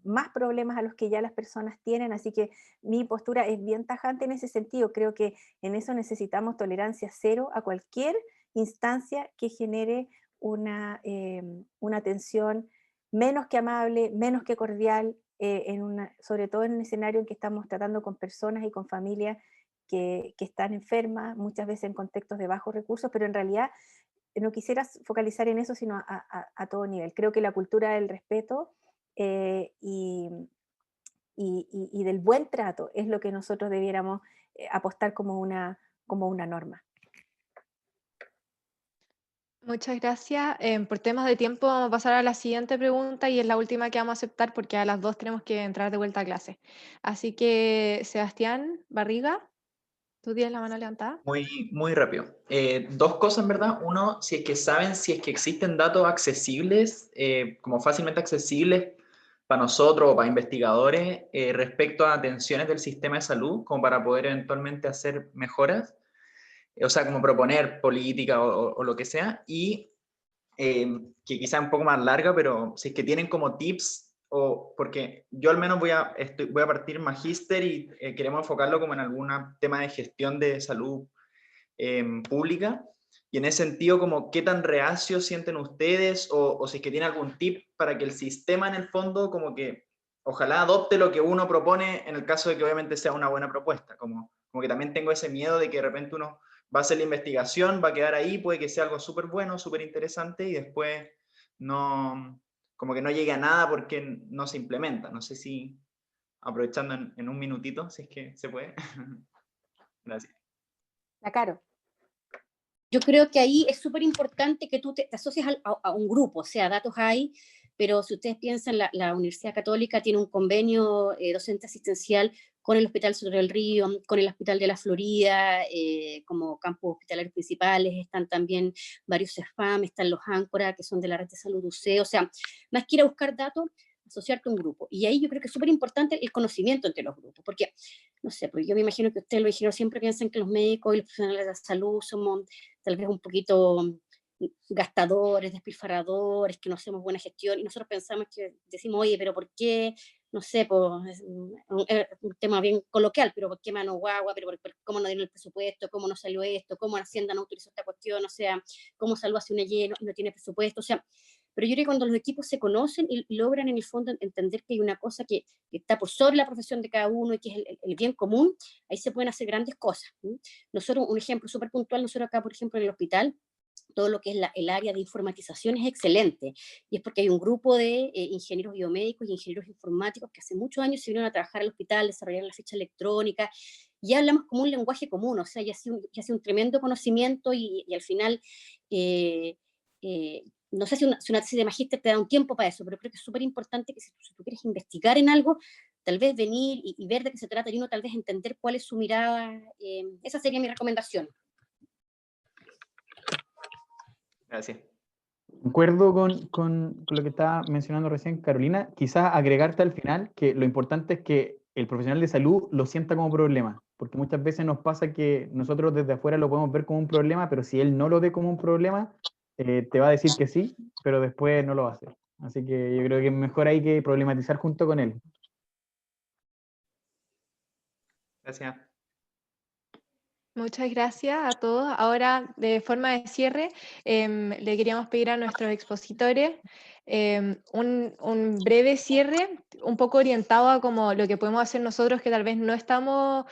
más problemas a los que ya las personas tienen, así que mi postura es bien tajante en ese sentido. Creo que en eso necesitamos tolerancia cero a cualquier instancia que genere una atención menos que amable, menos que cordial, sobre todo en un escenario en que estamos tratando con personas y con familias que están enfermas, muchas veces en contextos de bajos recursos, pero en realidad no quisiera focalizar en eso, sino a todo nivel. Creo que la cultura del respeto y del buen trato es lo que nosotros debiéramos apostar como una norma.
Muchas gracias. Por temas de tiempo vamos a pasar a la siguiente pregunta y es la última que vamos a aceptar porque a las 2 tenemos que entrar de vuelta a clase. Así que, Sebastián Barriga, ¿tú tienes la mano levantada?
Muy rápido. Dos cosas, en verdad. Uno, si es que existen datos accesibles, como fácilmente accesibles para nosotros o para investigadores, respecto a atenciones del sistema de salud, como para poder eventualmente hacer mejoras, o sea, como proponer política o lo que sea, y que quizá un poco más larga, pero si es que tienen como tips, porque yo al menos voy a partir magíster y queremos enfocarlo como en algún tema de gestión de salud pública, y en ese sentido, como qué tan reacios sienten ustedes, o si es que tienen algún tip para que el sistema en el fondo como que ojalá adopte lo que uno propone en el caso de que obviamente sea una buena propuesta, como que también tengo ese miedo de que de repente uno va a hacer la investigación, va a quedar ahí, puede que sea algo súper bueno, súper interesante, y después no, como que no llegue a nada porque no se implementa. No sé si, aprovechando en un minutito, si es que se puede. Gracias.
La Caro.
Yo creo que ahí es súper importante que tú te asocies a un grupo, o sea, datos hay, pero si ustedes piensan, la Universidad Católica tiene un convenio docente asistencial con el Hospital Sur del Río, con el Hospital de la Florida, como campos hospitalarios principales, están también varios CEFAM, están los Áncora, que son de la red de salud UC, o sea, más que ir a buscar datos, asociarte a un grupo. Y ahí yo creo que es súper importante el conocimiento entre los grupos, porque, no sé, pues yo me imagino que ustedes, los ingenieros, siempre piensan que los médicos y los profesionales de la salud somos tal vez un poquito gastadores, despilfarradores, que no hacemos buena gestión, y nosotros pensamos que decimos, oye, pero ¿por qué? No sé, pues, es un tema bien coloquial, pero ¿por qué mano guagua? Pero ¿cómo no dieron el presupuesto? ¿Cómo no salió esto? ¿Cómo Hacienda no autorizó esta cuestión? O sea, ¿cómo Salud hace una lleno y no tiene presupuesto? O sea, pero yo creo que cuando los equipos se conocen y logran en el fondo entender que hay una cosa que está por sobre la profesión de cada uno y que es el bien común, ahí se pueden hacer grandes cosas. Nosotros, un ejemplo súper puntual, nosotros acá, por ejemplo, en el hospital, todo lo que es el área de informatización es excelente, y es porque hay un grupo de ingenieros biomédicos y ingenieros informáticos que hace muchos años se vinieron a trabajar al hospital, desarrollar la ficha electrónica, y hablamos como un lenguaje común, o sea, ya ha sido un tremendo conocimiento, y al final, no sé si una tesis de magíster te da un tiempo para eso, pero creo que es súper importante que si tú quieres investigar en algo, tal vez venir y ver de qué se trata, y uno tal vez entender cuál es su mirada, esa sería mi recomendación.
Gracias.
Concuerdo con lo que estaba mencionando recién Carolina, quizás agregarte al final que lo importante es que el profesional de salud lo sienta como problema, porque muchas veces nos pasa que nosotros desde afuera lo podemos ver como un problema, pero si él no lo ve como un problema, te va a decir que sí, pero después no lo va a hacer. Así que yo creo que es mejor hay que problematizar junto con él.
Gracias.
Muchas gracias a todos. Ahora, de forma de cierre, le queríamos pedir a nuestros expositores un breve cierre, un poco orientado a como lo que podemos hacer nosotros, que tal vez no estamos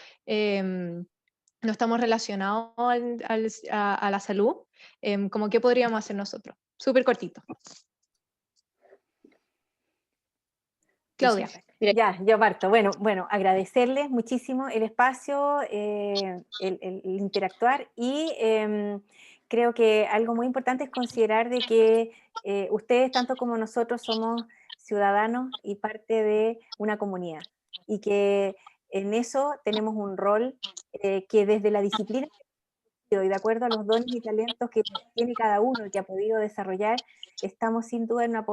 relacionados a la salud, como qué podríamos hacer nosotros. Súper cortito. Claudia.
Ya, yo parto. Bueno, agradecerles muchísimo el espacio, el interactuar, y creo que algo muy importante es considerar de que ustedes, tanto como nosotros, somos ciudadanos y parte de una comunidad, y que en eso tenemos un rol que desde la disciplina y de acuerdo a los dones y talentos que tiene cada uno y que ha podido desarrollar, estamos sin duda en una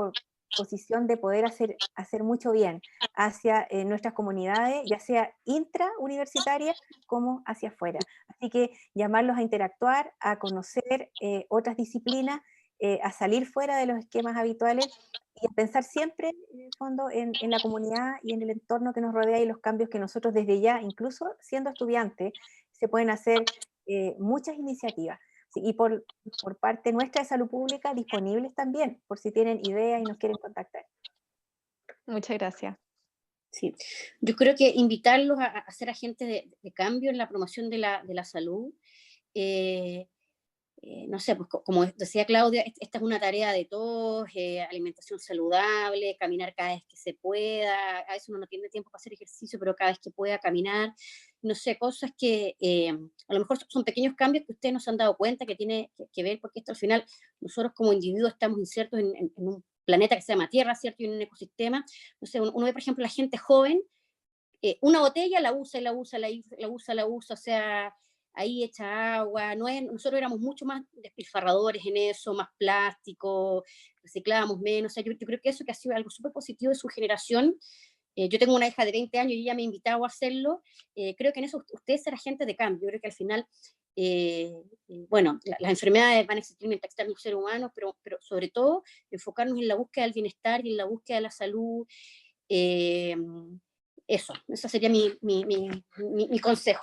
posición de poder hacer mucho bien hacia nuestras comunidades, ya sea intrauniversitarias como hacia afuera. Así que llamarlos a interactuar, a conocer otras disciplinas, a salir fuera de los esquemas habituales y a pensar siempre, en el fondo, en la comunidad y en el entorno que nos rodea y los cambios que nosotros desde ya, incluso siendo estudiantes, se pueden hacer muchas iniciativas. Sí, y por parte nuestra de salud pública, disponibles también, por si tienen ideas y nos quieren contactar.
Muchas gracias.
Sí, yo creo que invitarlos a ser agentes de cambio en la promoción de la salud. No sé, pues como decía Claudia, esta es una tarea de todos, alimentación saludable, caminar cada vez que se pueda, a veces uno no tiene tiempo para hacer ejercicio, pero cada vez que pueda caminar, no sé, cosas que a lo mejor son pequeños cambios que ustedes no se han dado cuenta que tiene que ver, porque esto al final, nosotros como individuos estamos insertos en un planeta que se llama Tierra, ¿cierto? Y en un ecosistema. No sé, uno ve, por ejemplo, la gente joven, una botella la usa y la usa, o sea, ahí echa agua, nosotros éramos mucho más despilfarradores en eso, más plástico, reciclábamos menos, o sea, yo creo que eso que ha sido algo súper positivo de su generación. Yo tengo una hija de 20 años y ella me ha invitado a hacerlo. Creo que en eso ustedes serán agentes de cambio. Yo creo que al final, bueno, las enfermedades van a existir mientras estén los seres humanos, pero sobre todo enfocarnos en la búsqueda del bienestar y en la búsqueda de la salud. Eso sería mi consejo.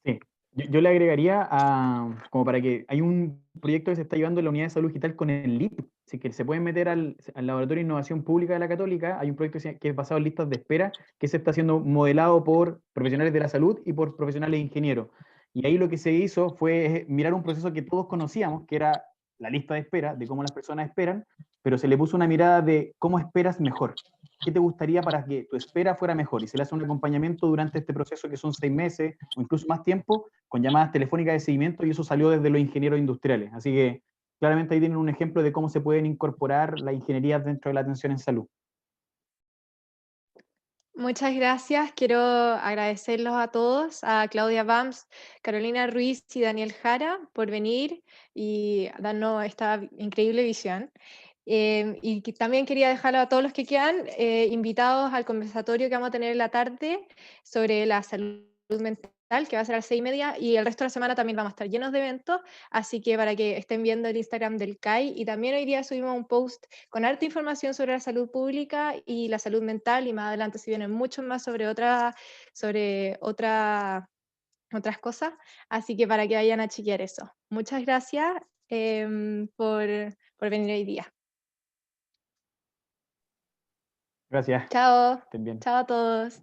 Sí, yo le agregaría como para que hay un proyecto que se está llevando en la Unidad de Salud Digital con el LIP, así que se pueden meter al Laboratorio de Innovación Pública de la Católica. Hay un proyecto que es basado en listas de espera, que se está haciendo modelado por profesionales de la salud y por profesionales ingenieros. Y ahí lo que se hizo fue mirar un proceso que todos conocíamos, que era la lista de espera, de cómo las personas esperan, pero se le puso una mirada de cómo esperas mejor. qué te gustaría para que tu espera fuera mejor, y se le hace un acompañamiento durante este proceso que son 6 meses o incluso más tiempo, con llamadas telefónicas de seguimiento, y eso salió desde los ingenieros industriales. Así que claramente ahí tienen un ejemplo de cómo se pueden incorporar las ingenierías dentro de la atención en salud.
Muchas gracias. Quiero agradecerlos a todos, a Claudia Bams, Carolina Ruiz y Daniel Jara por venir y darnos esta increíble visión. Y también quería dejar a todos los que quedan invitados al conversatorio que vamos a tener en la tarde sobre la salud mental, que va a ser a las 6:30, y el resto de la semana también vamos a estar llenos de eventos, así que para que estén viendo el Instagram del CAI, y también hoy día subimos un post con harta información sobre la salud pública y la salud mental, y más adelante se vienen mucho más sobre otras cosas, así que para que vayan a chequear eso. Muchas gracias por venir hoy día.
Gracias.
Chao.
Estén bien.
Chao a todos.